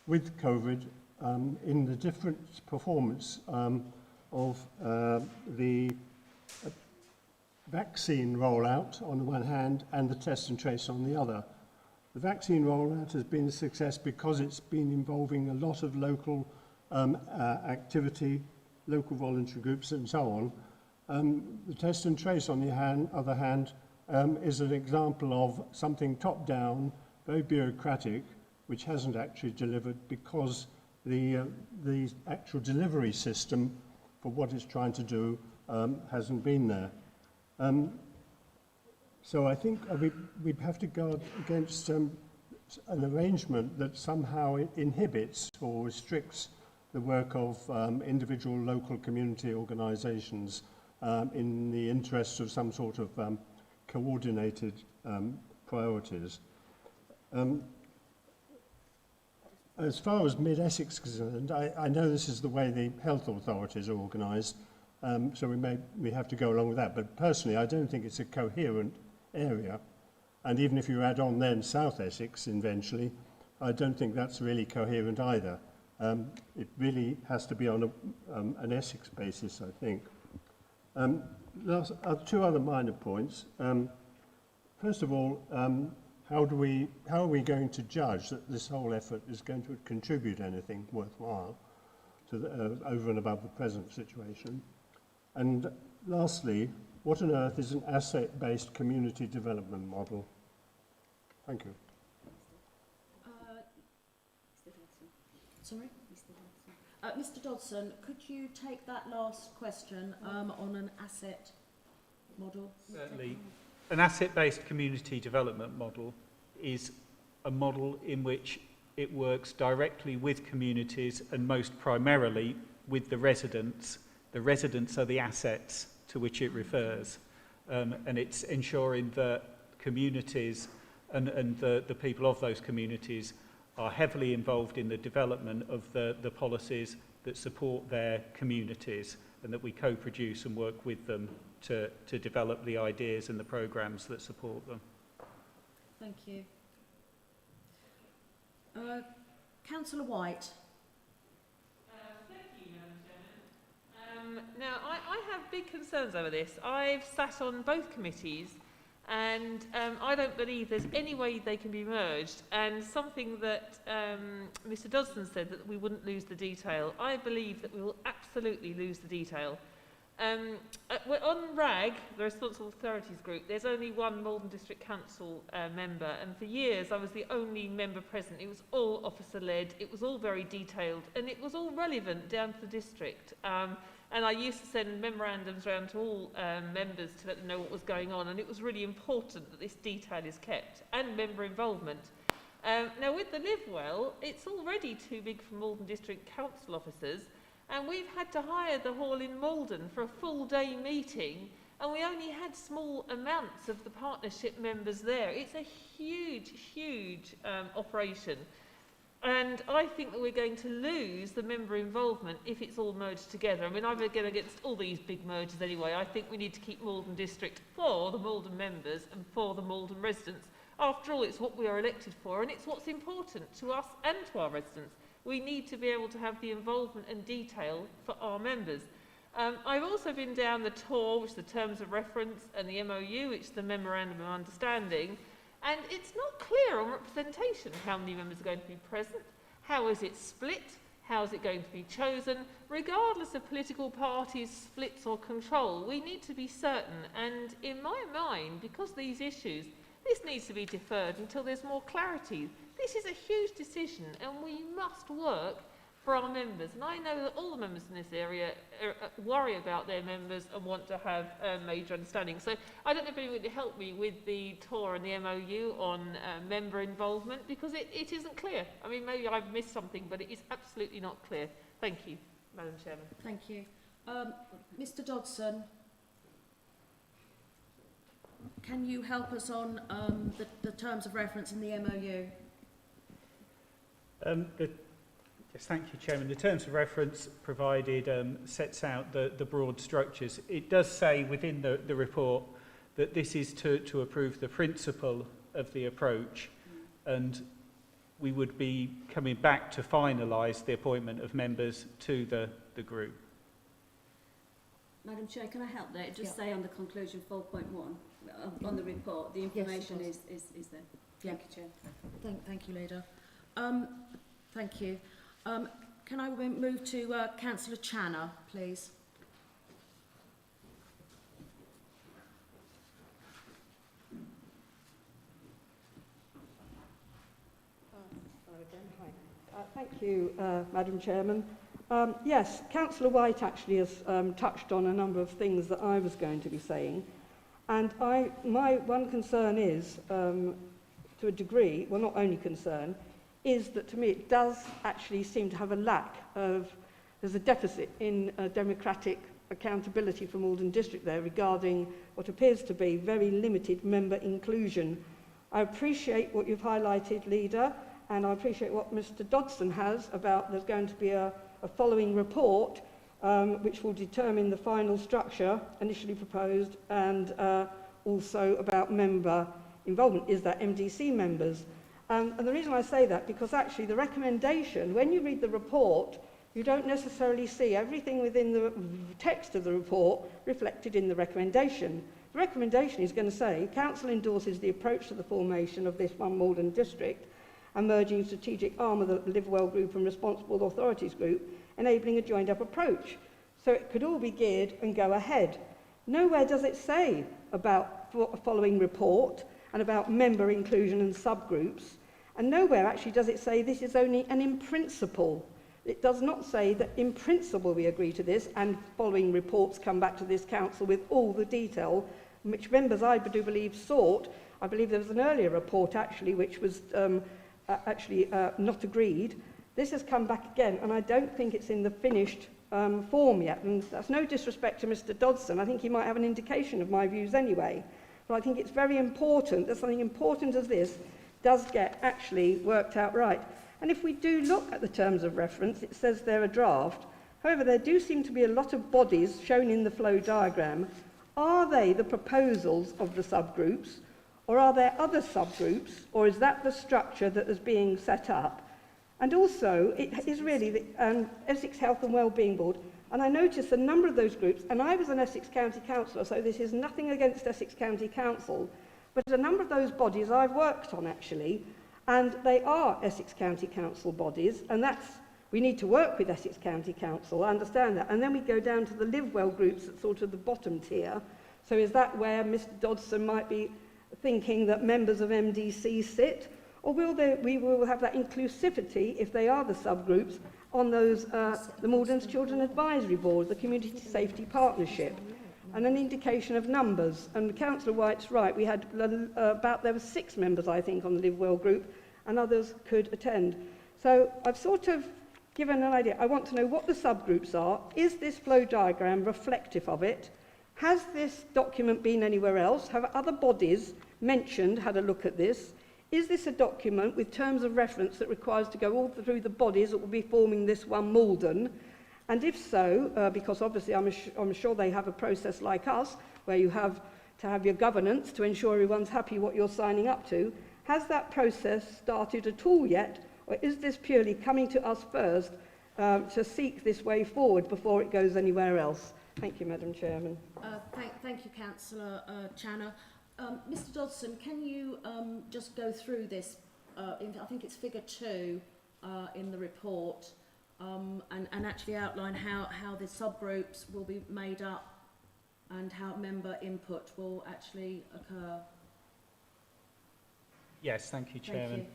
with COVID in the different performance of the vaccine rollout on the one hand and the test and trace on the other. The vaccine rollout has been a success because it's been involving a lot of local activity, local voluntary groups and so on. The test and trace on the other hand is an example of something top-down, very bureaucratic, which hasn't actually delivered because the actual delivery system for what it's trying to do hasn't been there. So I think we have to guard against an arrangement that somehow inhibits or restricts the work of individual local community organisations in the interests of some sort of coordinated priorities. As far as Mid-Essex is concerned, I know this is the way the health authorities are organised, so we have to go along with that. But personally, I don't think it's a coherent area. And even if you add on then South Essex eventually, I don't think that's really coherent either. It really has to be on an Essex basis, I think. Two other minor points. First of all, how are we going to judge that this whole effort is going to contribute anything worthwhile to over and above the present situation? And lastly, what on earth is an asset-based community development model? Thank you. Sorry? Mr. Dodson, could you take that last question on an asset model? Certainly. An asset-based community development model is a model in which it works directly with communities and most primarily with the residents. The residents are the assets to which it refers. And it's ensuring that communities and the people of those communities are heavily involved in the development of the policies that support their communities and that we co-produce and work with them to develop the ideas and the programmes that support them. Thank you. Councillor White. Thank you, Madam Chairman. Now, I have big concerns over this. I've sat on both committees and I don't believe there's any way they can be merged. And something that Mr. Dodson said, that we wouldn't lose the detail, I believe that we will absolutely lose the detail. On RAG, the Responsible Authorities Group, there's only one Maldon District Council member, and for years I was the only member present. It was all officer-led, it was all very detailed, and it was all relevant down to the district. And I used to send memorandums around to all members to let them know what was going on, and it was really important that this detail is kept, and member involvement. Now with the Live Well, it's already too big for Maldon District Council officers, and we've had to hire the hall in Maldon for a full day meeting, and we only had small amounts of the partnership members there. It's a huge, huge operation. And I think that we're going to lose the member involvement if it's all merged together. I mean, I'm again against all these big mergers anyway. I think we need to keep Maldon District for the Maldon members and for the Maldon residents. After all, it's what we are elected for, and it's what's important to us and to our residents. We need to be able to have the involvement and detail for our members. I've also been down the TOR, which is the Terms of Reference, and the MOU, which is the Memorandum of Understanding, and it's not clear on representation how many members are going to be present, how is it split, how is it going to be chosen. Regardless of political parties, splits or control, we need to be certain, and in my mind, because these issues, this needs to be deferred until there's more clarity. This is a huge decision, and we must work for our members. And I know that all the members in this area worry about their members and want to have a major understanding. So I don't know if anyone would help me with the TOR and the MOU on member involvement, because it isn't clear. I mean, maybe I've missed something, but it is absolutely not clear. Thank you, Madam Chairman. Thank you. Mr Dodson, can you help us on the terms of reference in the MOU? Yes, thank you, Chairman. The terms of reference provided sets out the broad structures. It does say within the report that this is to approve the principle of the approach, and we would be coming back to finalise the appointment of members to the group. Madam Chair, can I help there? It just say on the conclusion 4.1 on the report, the information is there. Thank you, Chair. Thank you, Leader. Thank you. Can I move to Councillor Channer, please? Thank you, Madam Chairman. Yes, Councillor White actually has touched on a number of things that I was going to be saying. And my one concern is, to a degree, well, not only concern, is that to me it does actually seem to have a lack of, there's a deficit in democratic accountability from Maldon District there regarding what appears to be very limited member inclusion. I appreciate what you've highlighted, Leader, and I appreciate what Mr Dodson has about there's going to be a following report which will determine the final structure initially proposed, and also about member involvement. Is that MDC members? And the reason I say that, because actually the recommendation, when you read the report, you don't necessarily see everything within the text of the report reflected in the recommendation. The recommendation is going to say, Council endorses the approach to the formation of this one Maldon District and merging strategic arm of the Live Well Group and Responsible Authorities Group, enabling a joined-up approach. So it could all be geared and go ahead. Nowhere does it say about a following report and about member inclusion and subgroups, and nowhere actually does it say this is only an in principle. It does not say that in principle we agree to this and following reports come back to this council with all the detail, which members I do believe sought. I believe there was an earlier report actually which was not agreed. This has come back again, and I don't think it's in the finished form yet, and that's no disrespect to Mr Dodson. I think he might have an indication of my views anyway. But I think it's very important that something important as this does get actually worked out right. And if we do look at the terms of reference, it says they're a draft. However, there do seem to be a lot of bodies shown in the flow diagram. Are they the proposals of the subgroups, or are there other subgroups, or is that the structure that is being set up? And also, it is really the Essex Health and Wellbeing Board. And I noticed a number of those groups, and I was an Essex County Councillor, so this is nothing against Essex County Council, but a number of those bodies I've worked on actually, and they are Essex County Council bodies, and we need to work with Essex County Council, I understand that. And then we go down to the Live Well groups at sort of the bottom tier. So is that where Mr Dodson might be thinking that members of MDC sit? Or we will have that inclusivity, if they are the subgroups, on those, the Maldon's Children Advisory Board, the Community Safety Partnership, and an indication of numbers. And Councillor White's right, we had there were 6 members, I think, on the Live Well group, and others could attend. So I've sort of given an idea. I want to know what the subgroups are. Is this flow diagram reflective of it? Has this document been anywhere else? Have other bodies mentioned, had a look at this? Is this a document with terms of reference that requires to go all through the bodies that will be forming this one Maldon? And if so, because obviously I'm sure they have a process like us, where you have to have your governance to ensure everyone's happy what you're signing up to, has that process started at all yet? Or is this purely coming to us first to seek this way forward before it goes anywhere else? Thank you, Madam Chairman. Thank you, Councillor Channer. Mr Dodson, can you just go through this? I think it's figure 2 in the report, and actually outline how the subgroups will be made up and how member input will actually occur. Yes, thank you, Chairman. Thank you.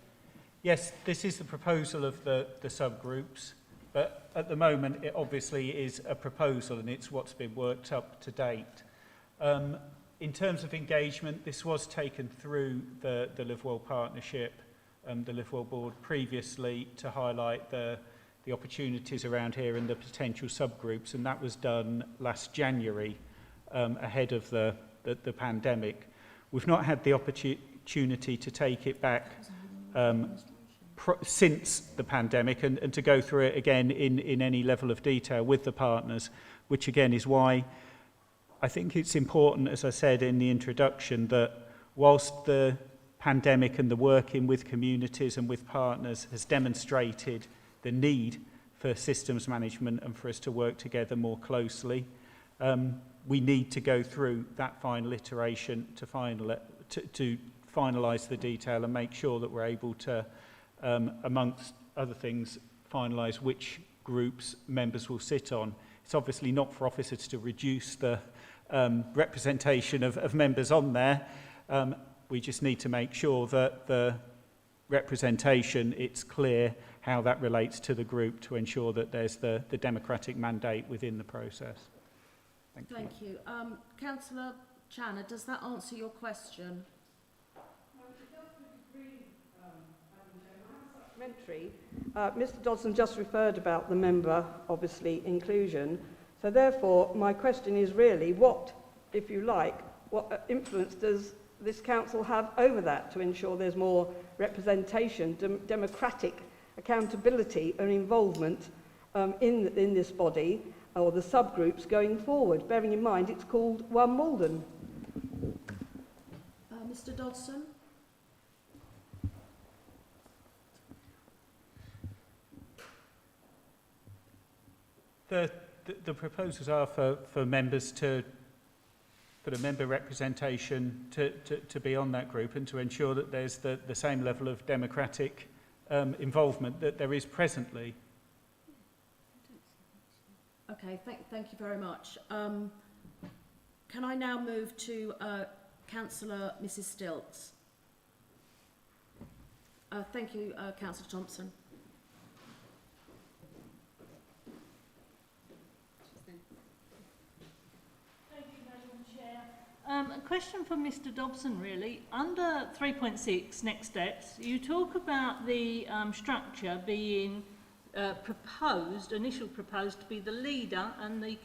Yes, this is the proposal of the subgroups, but at the moment it obviously is a proposal and it's what's been worked up to date. In terms of engagement, this was taken through the Live Well Partnership, the Live Well Board previously, to highlight the opportunities around here and the potential subgroups, and that was done last January ahead of the pandemic. We've not had the opportunity to take it back since the pandemic and to go through it again in any level of detail with the partners, which again is why I think it's important, as I said in the introduction, that whilst the pandemic and the working with communities and with partners has demonstrated the need for systems management and for us to work together more closely, we need to go through that final iteration to finalise the detail and make sure that we're able to, amongst other things, finalise which groups members will sit on. It's obviously not for officers to reduce the representation of members on there. We just need to make sure that the representation, it's clear how that relates to the group to ensure that there's the democratic mandate within the process. Thank you. Councillor Channer, does that answer your question? Mr Dodson just referred about the member, obviously, inclusion. So therefore, my question is really what, if you like, what influence does this council have over that to ensure there's more representation, democratic accountability and involvement in this body or the subgroups going forward, bearing in mind it's called One Maldon? Mr Dodson? The proposals are for members for the member representation to be on that group and to ensure that there's the same level of democratic involvement that there is presently. Okay, thank you very much. Can I now move to Councillor Mrs Stilts? Thank you, Councillor Thompson. A question for Mr Dobson, really. Under 3.6, next steps, you talk about the structure being initial proposed to be the leader and the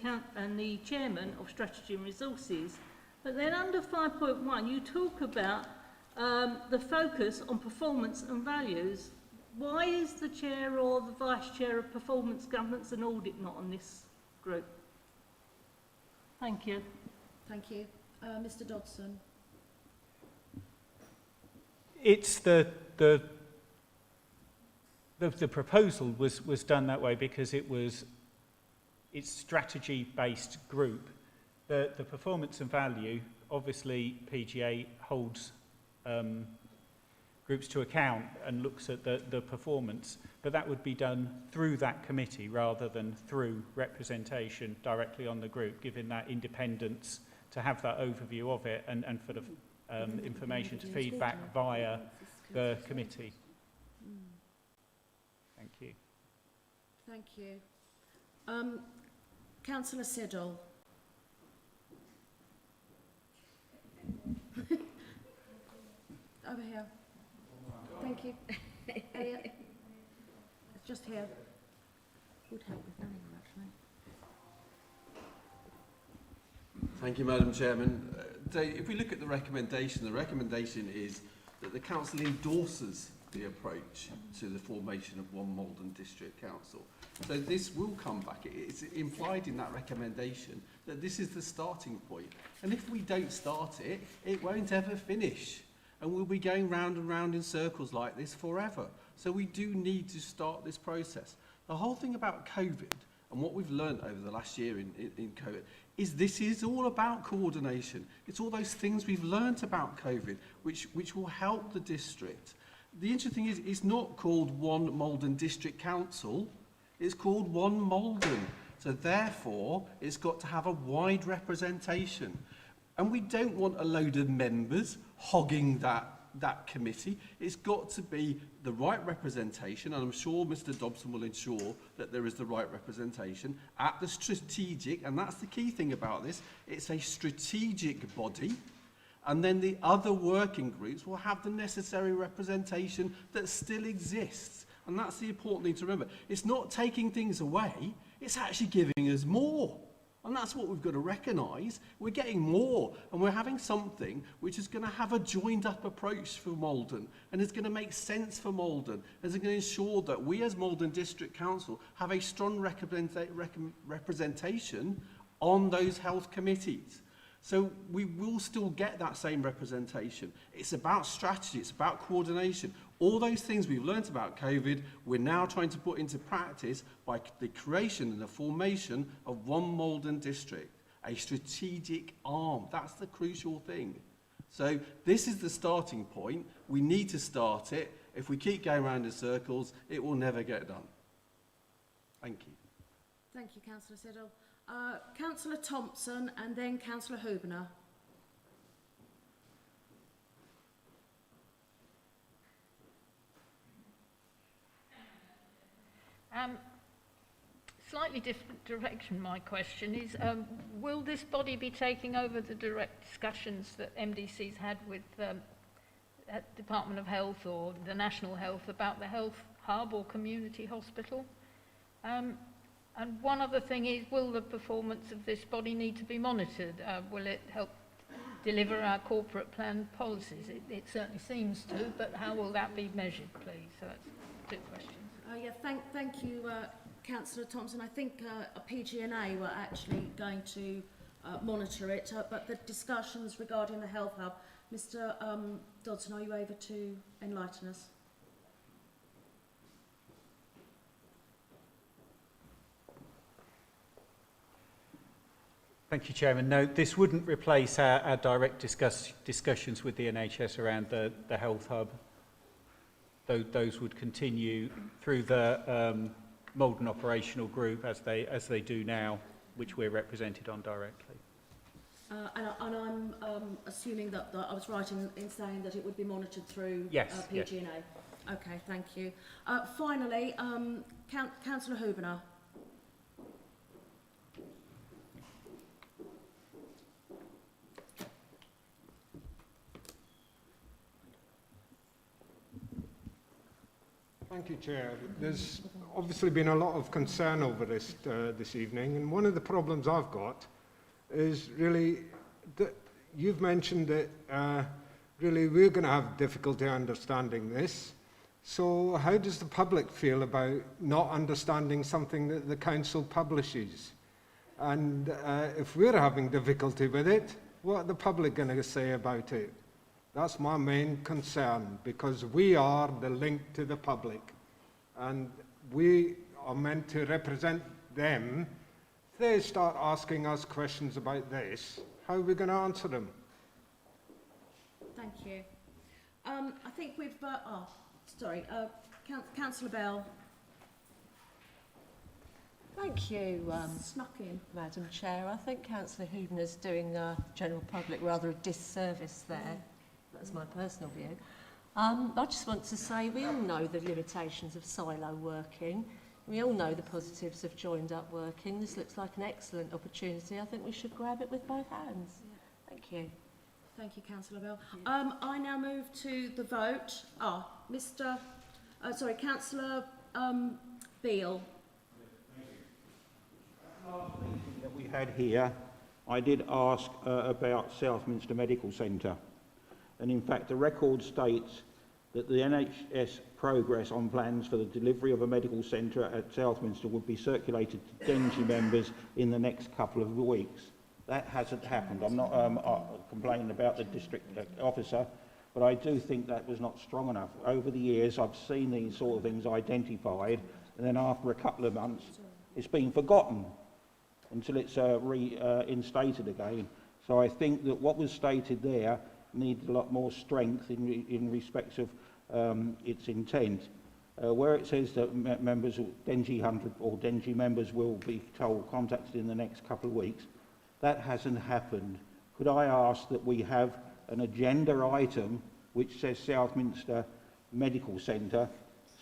chairman of Strategy and Resources. But then under 5.1, you talk about the focus on performance and values. Why is the chair or the vice chair of Performance, Governance and Audit not on this group? Thank you. Thank you. Mr Dodson. It's the proposal was done that way because it's strategy-based group. The performance and value, obviously PGA holds groups to account and looks at the performance, but that would be done through that committee rather than through representation directly on the group, giving that independence to have that overview of it and for the information to feed back via the committee. Thank you. Thank you. Councillor Siddle. Over here. Thank you. Elliot. It's just here. Would help with knowing, actually. Thank you, Madam Chairman. If we look at the recommendation is that the Council endorses the approach to the formation of one Maldon District Council. So this will come back. It's implied in that recommendation that this is the starting point. And if we don't start it, it won't ever finish. And we'll be going round and round in circles like this forever. So we do need to start this process. The whole thing about COVID and what we've learned over the last year in COVID is this is all about coordination. It's all those things we've learnt about COVID which will help the district. The interesting thing is it's not called one Maldon District Council, it's called one Maldon. So therefore it's got to have a wide representation. And we don't want a load of members hogging that committee. It's got to be the right representation, and I'm sure Mr Dobson will ensure that there is the right representation at the strategic, and that's the key thing about this, it's a strategic body, and then the other working groups will have the necessary representation that still exists. And that's the important thing to remember. It's not taking things away, it's actually giving us more. And that's what we've got to recognise. We're getting more, and we're having something which is going to have a joined-up approach for Maldon, and is going to make sense for Maldon, and is going to ensure that we as Maldon District Council have a strong representation on those health committees. So we will still get that same representation. It's about strategy, it's about coordination. All those things we've learnt about COVID, we're now trying to put into practice by the creation and the formation of one Maldon District, a strategic arm. That's the crucial thing. So this is the starting point. We need to start it. If we keep going around in circles, it will never get done. Thank you. Thank you, Councillor Siddle. Councillor Thompson and then Councillor Huebner. Slightly different direction, my question is, will this body be taking over the direct discussions that MDC's had with Department of Health or the National Health about the health hub or community hospital? And one other thing is, will the performance of this body need to be monitored? Will it help deliver our corporate plan policies? It certainly seems to, but how will that be measured, please? So that's two questions. Thank you, Councillor Thompson. I think PG&A were actually going to monitor it, but the discussions regarding the Health Hub, Mr Dodson, are you able to enlighten us? Thank you, Chairman. No, this wouldn't replace our direct discussions with the NHS around the Health Hub. Those would continue through the Maldon Operational Group as they do now, which we're represented on directly. And I'm assuming that I was right in saying that it would be monitored through yes, PG&A. Yes. Okay, thank you. Finally, Councillor Huebner. Thank you, Chair. There's obviously been a lot of concern over this this evening, and one of the problems I've got is really that you've mentioned that really we're going to have difficulty understanding this. So how does the public feel about not understanding something that the Council publishes? And if we're having difficulty with it, what are the public going to say about it? That's my main concern, because we are the link to the public, and we are meant to represent them. If they start asking us questions about this, how are we going to answer them? Thank you. I think we've... Councillor Bell. Thank you, Snuck in. Madam Chair. I think Councillor Huebner's doing the general public rather a disservice there. That's my personal view. I just want to say we all know the limitations of silo working. We all know the positives of joined up working. This looks like an excellent opportunity. I think we should grab it with both hands. Thank you. Thank you, Councillor Bell. I now move to the vote. Councillor Beale. Last meeting that we had here, I did ask about Southminster Medical Centre, and in fact the record states that the NHS progress on plans for the delivery of a medical centre at Southminster would be circulated to Dengie members in the next couple of weeks. That hasn't happened. I'm not complaining about the district officer, but I do think that was not strong enough. Over the years I've seen these sort of things identified, and then after a couple of months it's been forgotten until it's reinstated again. So I think that what was stated there needs a lot more strength in respect of its intent. Where it says that members, Dengie 100 or Dengie members will be contacted in the next couple of weeks, that hasn't happened. Could I ask that we have an agenda item which says Southminster Medical Centre,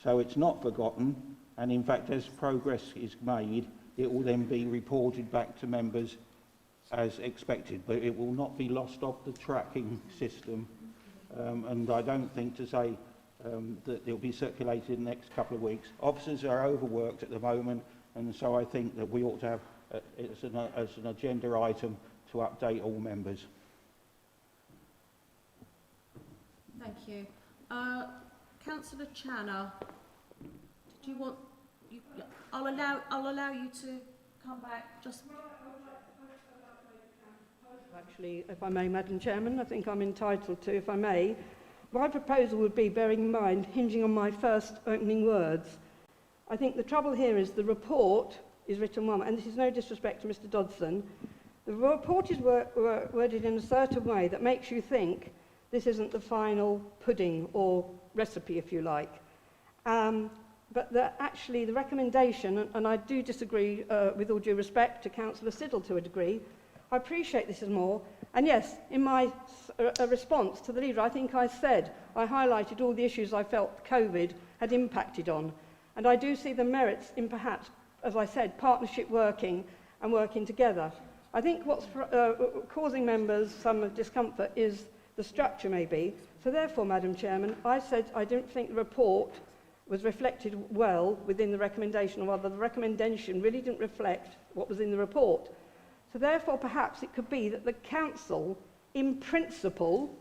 so it's not forgotten, and in fact as progress is made, it will then be reported back to members as expected, but it will not be lost off the tracking system. And I don't think to say that it will be circulated in the next couple of weeks. Officers are overworked at the moment, and so I think that we ought to have as an agenda item to update all members. Thank you. Councillor Channer, do you want? I'll allow you to come back. Just. Actually, if I may, Madam Chairman, I think I'm entitled to, if I may. My proposal would be, bearing in mind, hinging on my first opening words. I think the trouble here is the report is written one way, and this is no disrespect to Mr Dodson. The report is worded in a certain way that makes you think this isn't the final pudding or recipe, if you like. But actually the recommendation, and I do disagree with all due respect to Councillor Siddle to a degree, I appreciate this is more, and yes, in my response to the leader, I think I highlighted all the issues I felt COVID had impacted on, and I do see the merits in perhaps, as I said, partnership working and working together. I think what's causing members some discomfort is the structure maybe, so therefore, Madam Chairman, I said I don't think the report was reflected well within the recommendation, or rather the recommendation really didn't reflect what was in the report. So therefore, perhaps it could be that the Council, in principle,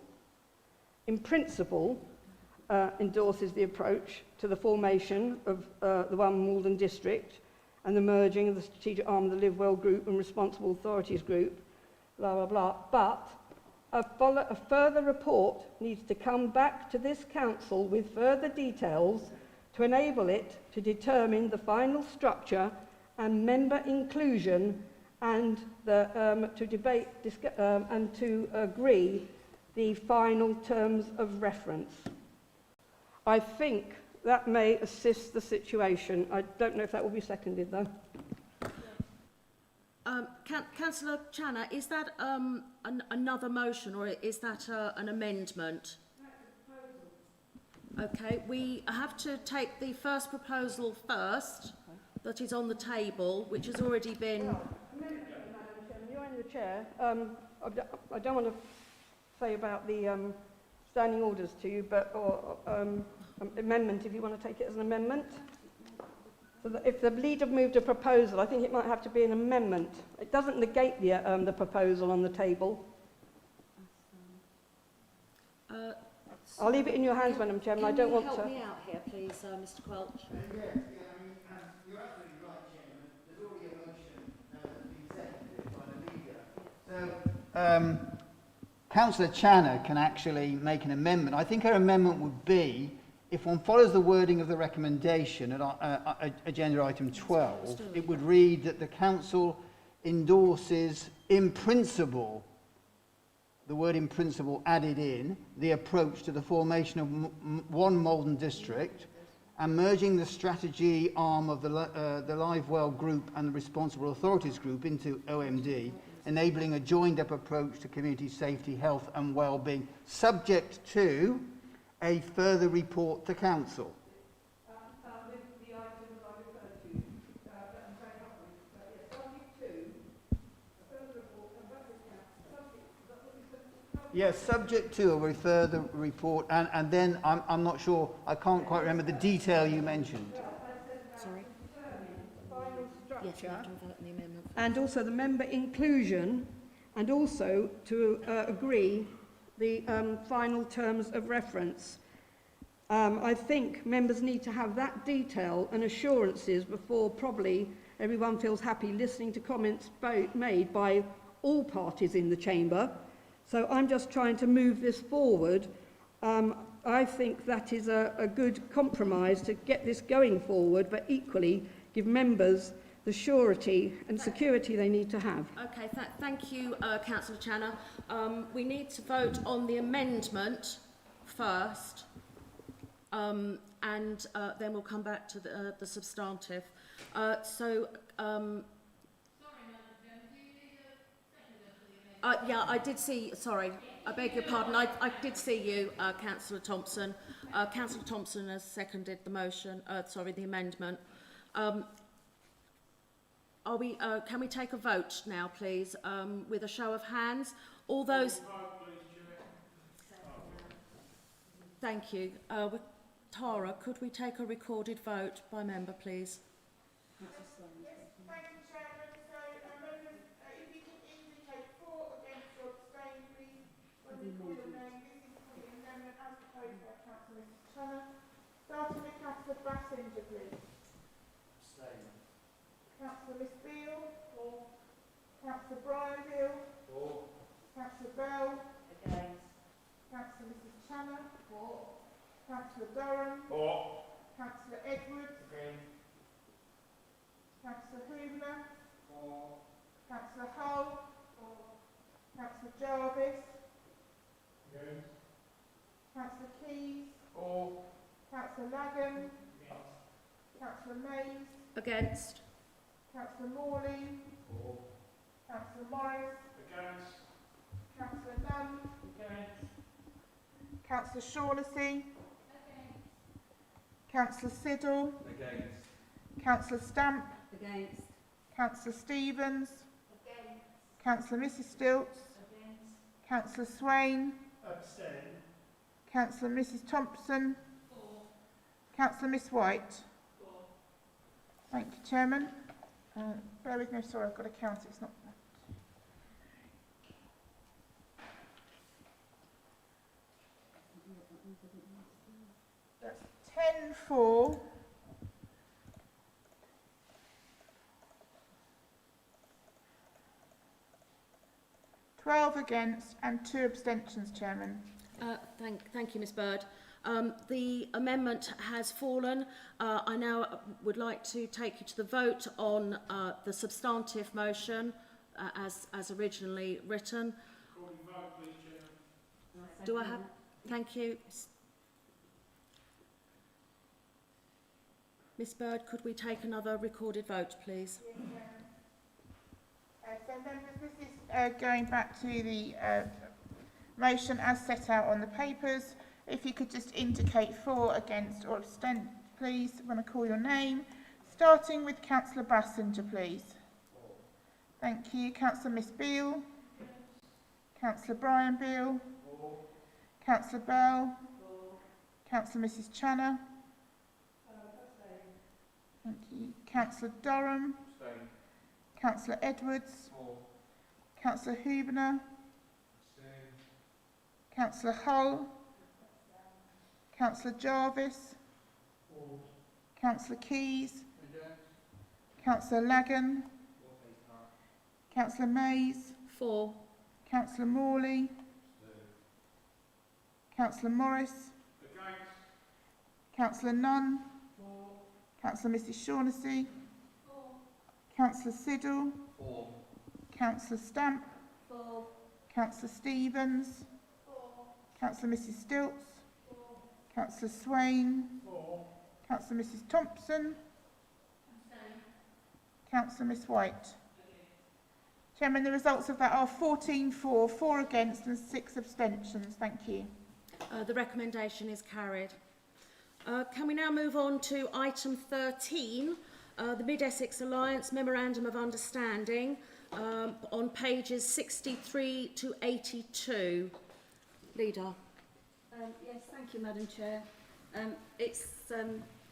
endorses the approach to the formation of the One Maldon District and the merging of the strategic arm of the Live Well Group and Responsible Authorities Group, blah, blah, blah. But a further report needs to come back to this Council with further details to enable it to determine the final structure and member inclusion and to debate and to agree the final terms of reference. I think that may assist the situation. I don't know if that will be seconded, though. Councillor Channer, is that another motion, or is that an amendment? Okay, we have to take the first proposal first, that is on the table, which has already been... Madam Chairman, you're in the chair. I don't want to say about the standing orders to you, but amendment, if you want to take it as an amendment. So that if the leader moved a proposal, I think it might have to be an amendment. It doesn't negate the proposal on the table. I'll leave it in your hands, Madam Chairman. I don't want to... Help me out here, please, Mr Quelch. You're absolutely right, Chairman. There's already a motion that's been seconded by the leader. So, Councillor Channer can actually make an amendment. I think her amendment would be, if one follows the wording of the recommendation at agenda item 12, it would read that the Council endorses in principle, the word in principle added in, the approach to the formation of one Maldon District and merging the strategy arm of the Live Well Group and the Responsible Authorities Group into OMD, enabling a joined-up approach to community safety, health and well-being, subject to a further report to Council. With the items I referred to. Yes, subject to, I'll refer the report, and then I'm not sure, I can't quite remember the detail you mentioned. Sorry. Final structure. Yes, we have to vote on the amendment. And also the member inclusion, and also to agree the final terms of reference. I think members need to have that detail and assurances before probably everyone feels happy listening to comments made by all parties in the chamber. So I'm just trying to move this forward. I think that is a good compromise to get this going forward, but equally give members the surety and security they need to have. Okay, thank you, Councillor Channer. We need to vote on the amendment first, and then we'll come back to the substantive. Yeah, I did see, sorry, I beg your pardon, I did see you, Councillor Thompson. Councillor Thompson has seconded the motion, the amendment. Can we take a vote now, please, with a show of hands? All those... Thank you. Tara, could we take a recorded vote by member, please? Yes, thank you, Chairman. So, members, if you can indicate for, against or abstain, please, when we call your name. This is for the amendment as proposed by Councillor Mrs. Channer. Starting with Councillor Bassinger, please. Abstain. Councillor Miss Beale. For. Councillor Brian Beale. For. Councillor Bell. Against. Councillor Mrs. Channer. For. Councillor Durham. For. Councillor Edwards. Against. Councillor Hubner. For. Councillor Hull. For. Councillor Jarvis. Against. Councillor Keys. For. Councillor Lagan. Against. Councillor Mays. Against. Councillor Morley. For. Councillor Morris. Against. Councillor Nunn. Against. Councillor Shaughnessy. Councillor Siddle. Against. Councillor Stamp. Against. Councillor Stevens. Councillor Mrs. Stilts. Councillor Swain. Abstain. Councillor Mrs. Thompson. Councillor Miss White. Thank you, Chairman. Bear with me, sorry, I've got to count it, it's not... That's 10 for, 12 against and 2 abstentions, Chairman. Thank you, Ms Bird. The amendment has fallen. I now would like to take you to the vote on the substantive motion as originally written. Vote, please, Chair. Do I have... Thank you. Ms Bird, could we take another recorded vote, please? Yes, so members, this is going back to the motion as set out on the papers. If you could just indicate for, against or abstain, please, when I call your name. Starting with Councillor Bassinger, please. Thank you. Councillor Miss Beale. Councillor Brian Beale. Councillor Bell. Councillor Mrs Channer. Thank you. Councillor Durham. Abstain. Councillor Edwards. Councillor Hubner. Abstain. Councillor Hull. Councillor Jarvis. Councillor Keys. Councillor Lagan. Councillor Mays. For. Councillor Morley. Councillor Morris. Against. Councillor Nunn. Councillor Mrs Shaughnessy. Councillor Siddle. Councillor Stamp. Councillor Stevens. Councillor Mrs Stilts. Councillor Swain. Councillor Mrs Thompson. Councillor Miss White. Chairman, the results of that are 14 for, 4 against and 6 abstentions. Thank you. The recommendation is carried. Can we now move on to item 13, the Mid-Essex Alliance Memorandum of Understanding, on pages 63 to 82. Leader. Yes, thank you, Madam Chair. It's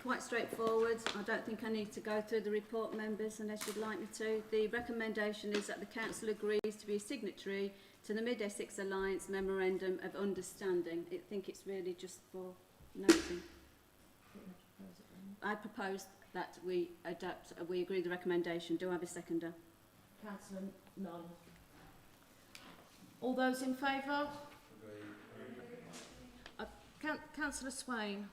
quite straightforward. I don't think I need to go through the report, members, unless you'd like me to. The recommendation is that the Council agrees to be a signatory to the Mid-Essex Alliance Memorandum of Understanding. I think it's really just for noting. I propose that we agree the recommendation. Do I have a seconder? Councillor Nunn. All those in favour? Councillor Swain.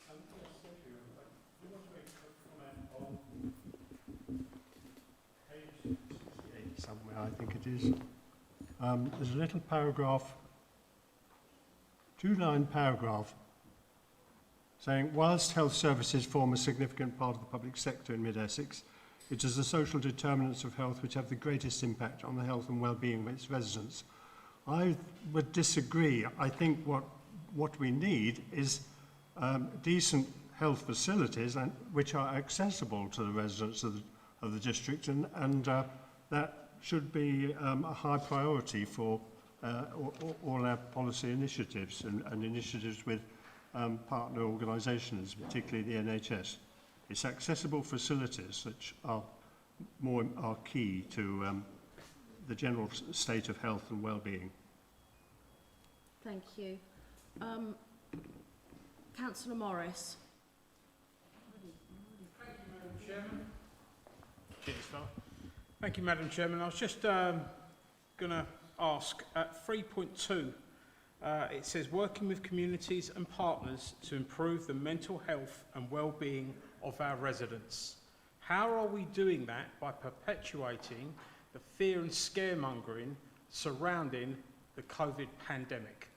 Yes, thank you. I want to make a comment on page 68 somewhere, I think it is. There's a little paragraph, two-line paragraph, saying, whilst health services form a significant part of the public sector in Mid-Essex, it is the social determinants of health which have the greatest impact on the health and well-being of its residents. I would disagree. I think what we need is decent health facilities which are accessible to the residents of the district, and that should be a high priority for all our policy initiatives and initiatives with partner organisations, particularly the NHS. It's accessible facilities which are key to the general state of health and well-being. Thank you. Councillor Morris. Thank you, Madam Chairman. Cheers, fella. Thank you, Madam Chairman. I was just going to ask, at 3.2, it says, working with communities and partners to improve the mental health and well-being of our residents. How are we doing that? By perpetuating the fear and scaremongering surrounding the COVID pandemic.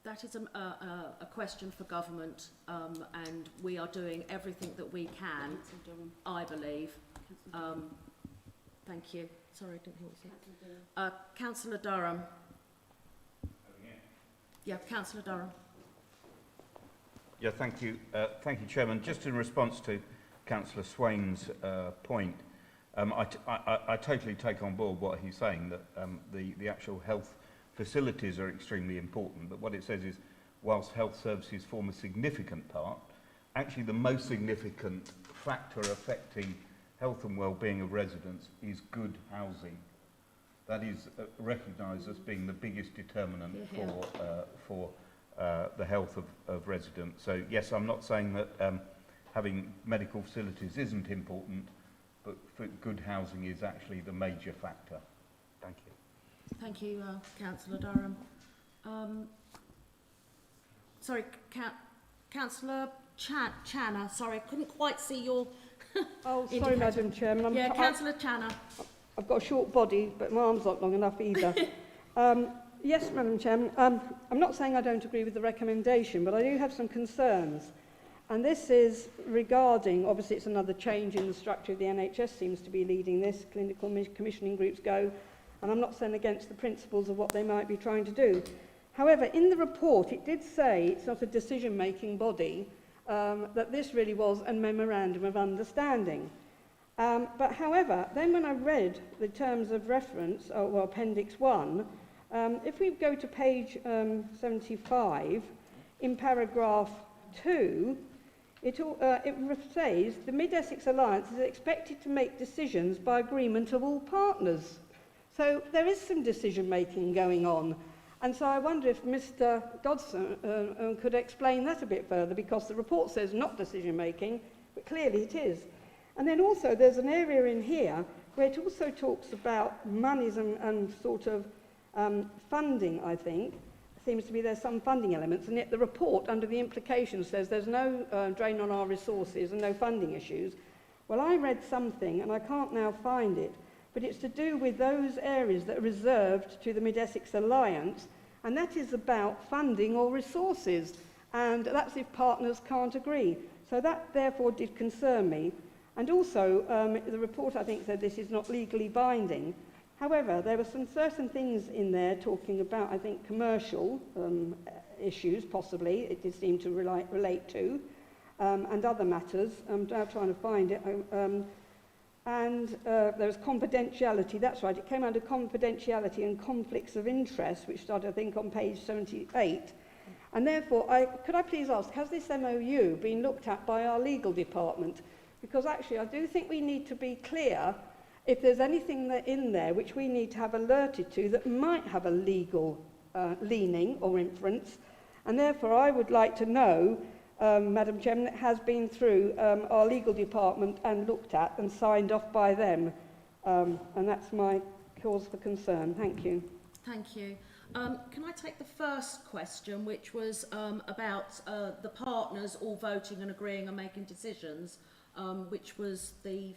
That is a question for government, and we are doing everything that we can, I believe. Thank you. Sorry, I didn't hear what you said. Councillor Durham. Yeah, Councillor Durham. Yeah, thank you. Thank you, Chairman. Just in response to Councillor Swain's point, I totally take on board what he's saying, that the actual health facilities are extremely important, but what it says is, whilst health services form a significant part, actually the most significant factor affecting health and well-being of residents is good housing. That is recognised as being the biggest determinant for the health of residents. So yes, I'm not saying that having medical facilities isn't important, but for good housing is actually the major factor. Thank you. Thank you, Councillor Durham. Sorry, Councillor Channer. Sorry, I couldn't quite see your Oh, sorry, Madam Chairman. Councillor Channer. I've got a short body, but my arm's not long enough either. Yes, Madam Chairman. I'm not saying I don't agree with the recommendation, but I do have some concerns. And this is regarding, obviously it's another change in the structure of the NHS seems to be leading this. Clinical commissioning groups go. And I'm not saying against the principles of what they might be trying to do. However, in the report, it did say it's not a decision-making body, that this really was a memorandum of understanding. But however, then when I read the terms of reference, Appendix 1, if we go to page 75, in paragraph 2, it says, the Mid-Essex Alliance is expected to make decisions by agreement of all partners. So there is some decision-making going on. And so I wonder if Mr. Dodson could explain that a bit further, because the report says not decision-making, but clearly it is. And then also there's an area in here where it also talks about monies and sort of funding, I think. Seems to be there's some funding elements, and yet the report under the implications says there's no drain on our resources and no funding issues. Well, I read something, and I can't now find it, but it's to do with those areas that are reserved to the Mid-Essex Alliance, and that is about funding or resources, and that's if partners can't agree. So that therefore did concern me. And also, the report, I think, said this is not legally binding. However, there were some certain things in there talking about, I think, commercial issues, possibly, it did seem to relate to, and other matters. I'm now trying to find it. and there was confidentiality, that's right, it came under confidentiality and conflicts of interest, which started, I think, on page 78. And therefore, could I please ask, has this MOU been looked at by our legal department? Because actually, I do think we need to be clear if there's anything in there which we need to have alerted to that might have a legal leaning or inference. And therefore, I would like to know, Madam Chairman, it has been through our legal department and looked at and signed off by them. And that's my cause for concern. Thank you. Thank you. Can I take the first question, which was about the partners all voting and agreeing and making decisions, which was the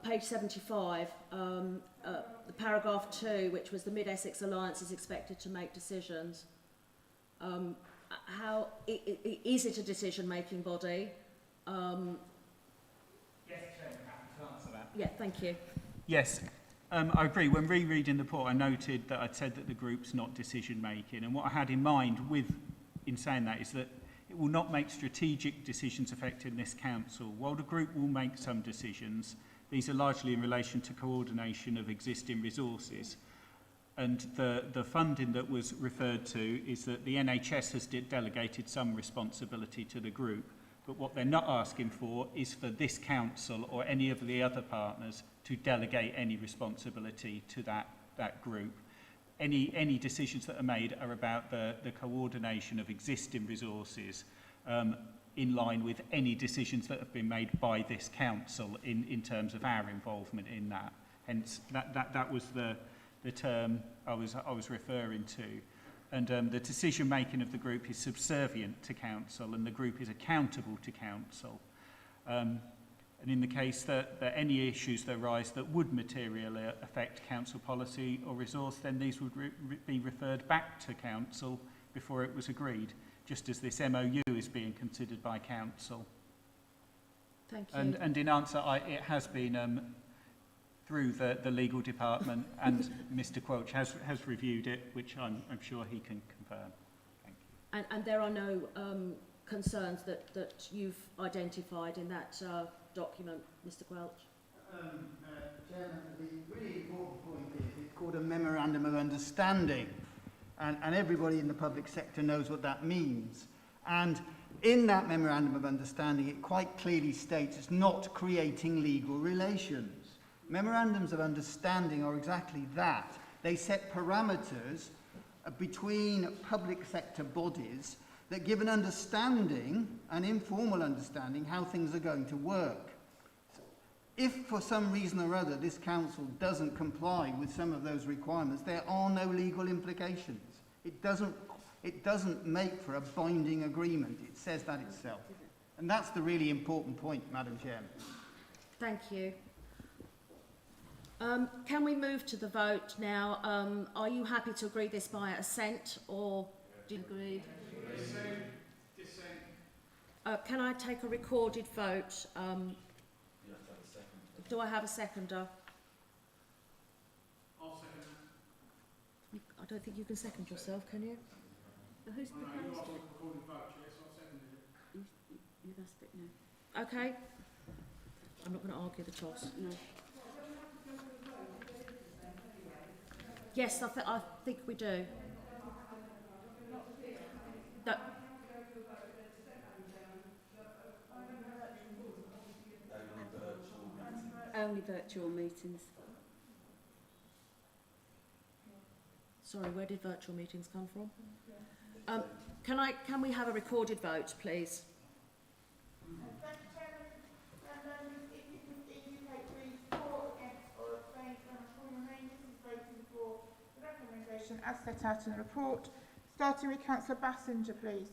page 75, the paragraph 2, which was the Mid-Essex Alliance is expected to make decisions. How is it a decision-making body? Yes, Chairman, happy to answer that. Yeah, thank you. Yes, I agree. When rereading the report, I noted that I'd said that the group's not decision-making, and what I had in mind in saying that is that it will not make strategic decisions affecting this council. While the group will make some decisions, these are largely in relation to coordination of existing resources. And the funding that was referred to is that the NHS has delegated some responsibility to the group, but what they're not asking for is for this council or any of the other partners to delegate any responsibility to that group. Any decisions that are made are about the coordination of existing resources in line with any decisions that have been made by this council in terms of our involvement in that. Hence, that was the term I was referring to. And the decision-making of the group is subservient to council, and the group is accountable to council. And in the case that any issues that arise that would materially affect council policy or resource, then these would be referred back to council before it was agreed, just as this MOU is being considered by council. Thank you. And in answer, it has been through the legal department, and Mr. Quelch has reviewed it, which I'm sure he can confirm. Thank you. And there are no concerns that you've identified in that document, Mr. Quelch? Chairman, the really important point is it's called a Memorandum of Understanding, and everybody in the public sector knows what that means. And in that Memorandum of Understanding, it quite clearly states it's not creating legal relations. Memorandums of Understanding are exactly that. They set parameters between public sector bodies that give an understanding, an informal understanding, how things are going to work. If for some reason or other this council doesn't comply with some of those requirements, there are no legal implications. It doesn't make for a binding agreement. It says that itself. And that's the really important point, Madam Chairman. Thank you. Can we move to the vote now? Are you happy to agree this by assent, or do you agree? Can I take a recorded vote? Do I have a seconder? I'll second that. I don't think you can second yourself, can you? Who's You proposed asked it? for recorded vote, yes, I seconded it. You asked it, no. Okay. I'm not going to argue the toss. No. Yes, I think we do. No. Only virtual meetings. Sorry, where did virtual meetings come from? Can we have a recorded vote, please? Thank you, Chairman. If you can indicate please for, against or abstain when I call your name, this is voting for the recommendation as set out in the report. Starting with Councillor Bassinger, please.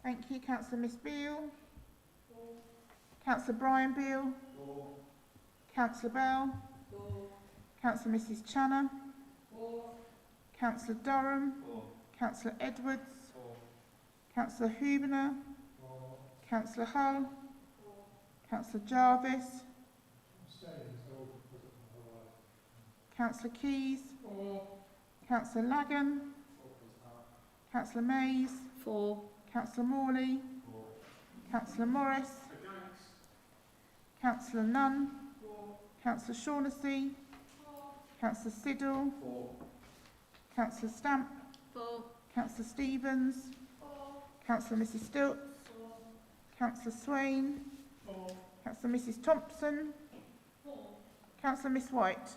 Thank you. Councillor Miss Beale. Councillor Brian Beale. Councillor Bell. Councillor Mrs Channer. Councillor Durham. Councillor Edwards. Councillor Hubener. Councillor Hull. Councillor Jarvis. Councillor Keys. Councillor Lagan. Councillor Mays. For. Councillor Morley. Councillor Morris. Councillor Nunn. Councillor Shaughnessy. Councillor Siddle. Councillor Stamp. Councillor Stevens. Councillor Mrs Stilts. Councillor Swain. Councillor Mrs Thompson. Councillor Miss White.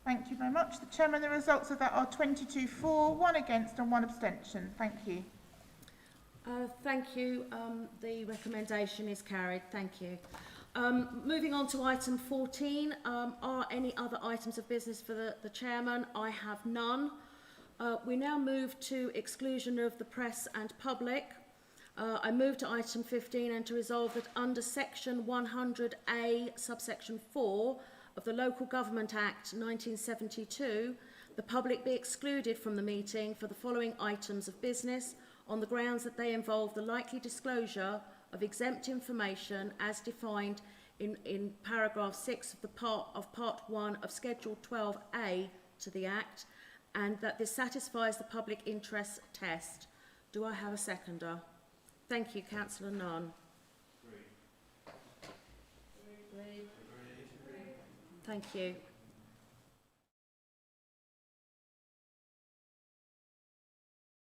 Thank you very much. The Chairman, the results of that are 22 for, 1 against and 1 abstention. Thank you. Thank you. The recommendation is carried. Thank you. Moving on to item 14. Are any other items of business for the Chairman? I have none. We now move to exclusion of the press and public. I move to item 15 and to resolve that under section 100A subsection 4 of the Local Government Act 1972, the public be excluded from the meeting for the following items of business on the grounds that they involve the likely disclosure of exempt information as defined in paragraph 6 of part 1 of Schedule 12A to the Act, and that this satisfies the public interest test. Do I have a seconder? Thank you, Councillor Nunn. Thank you.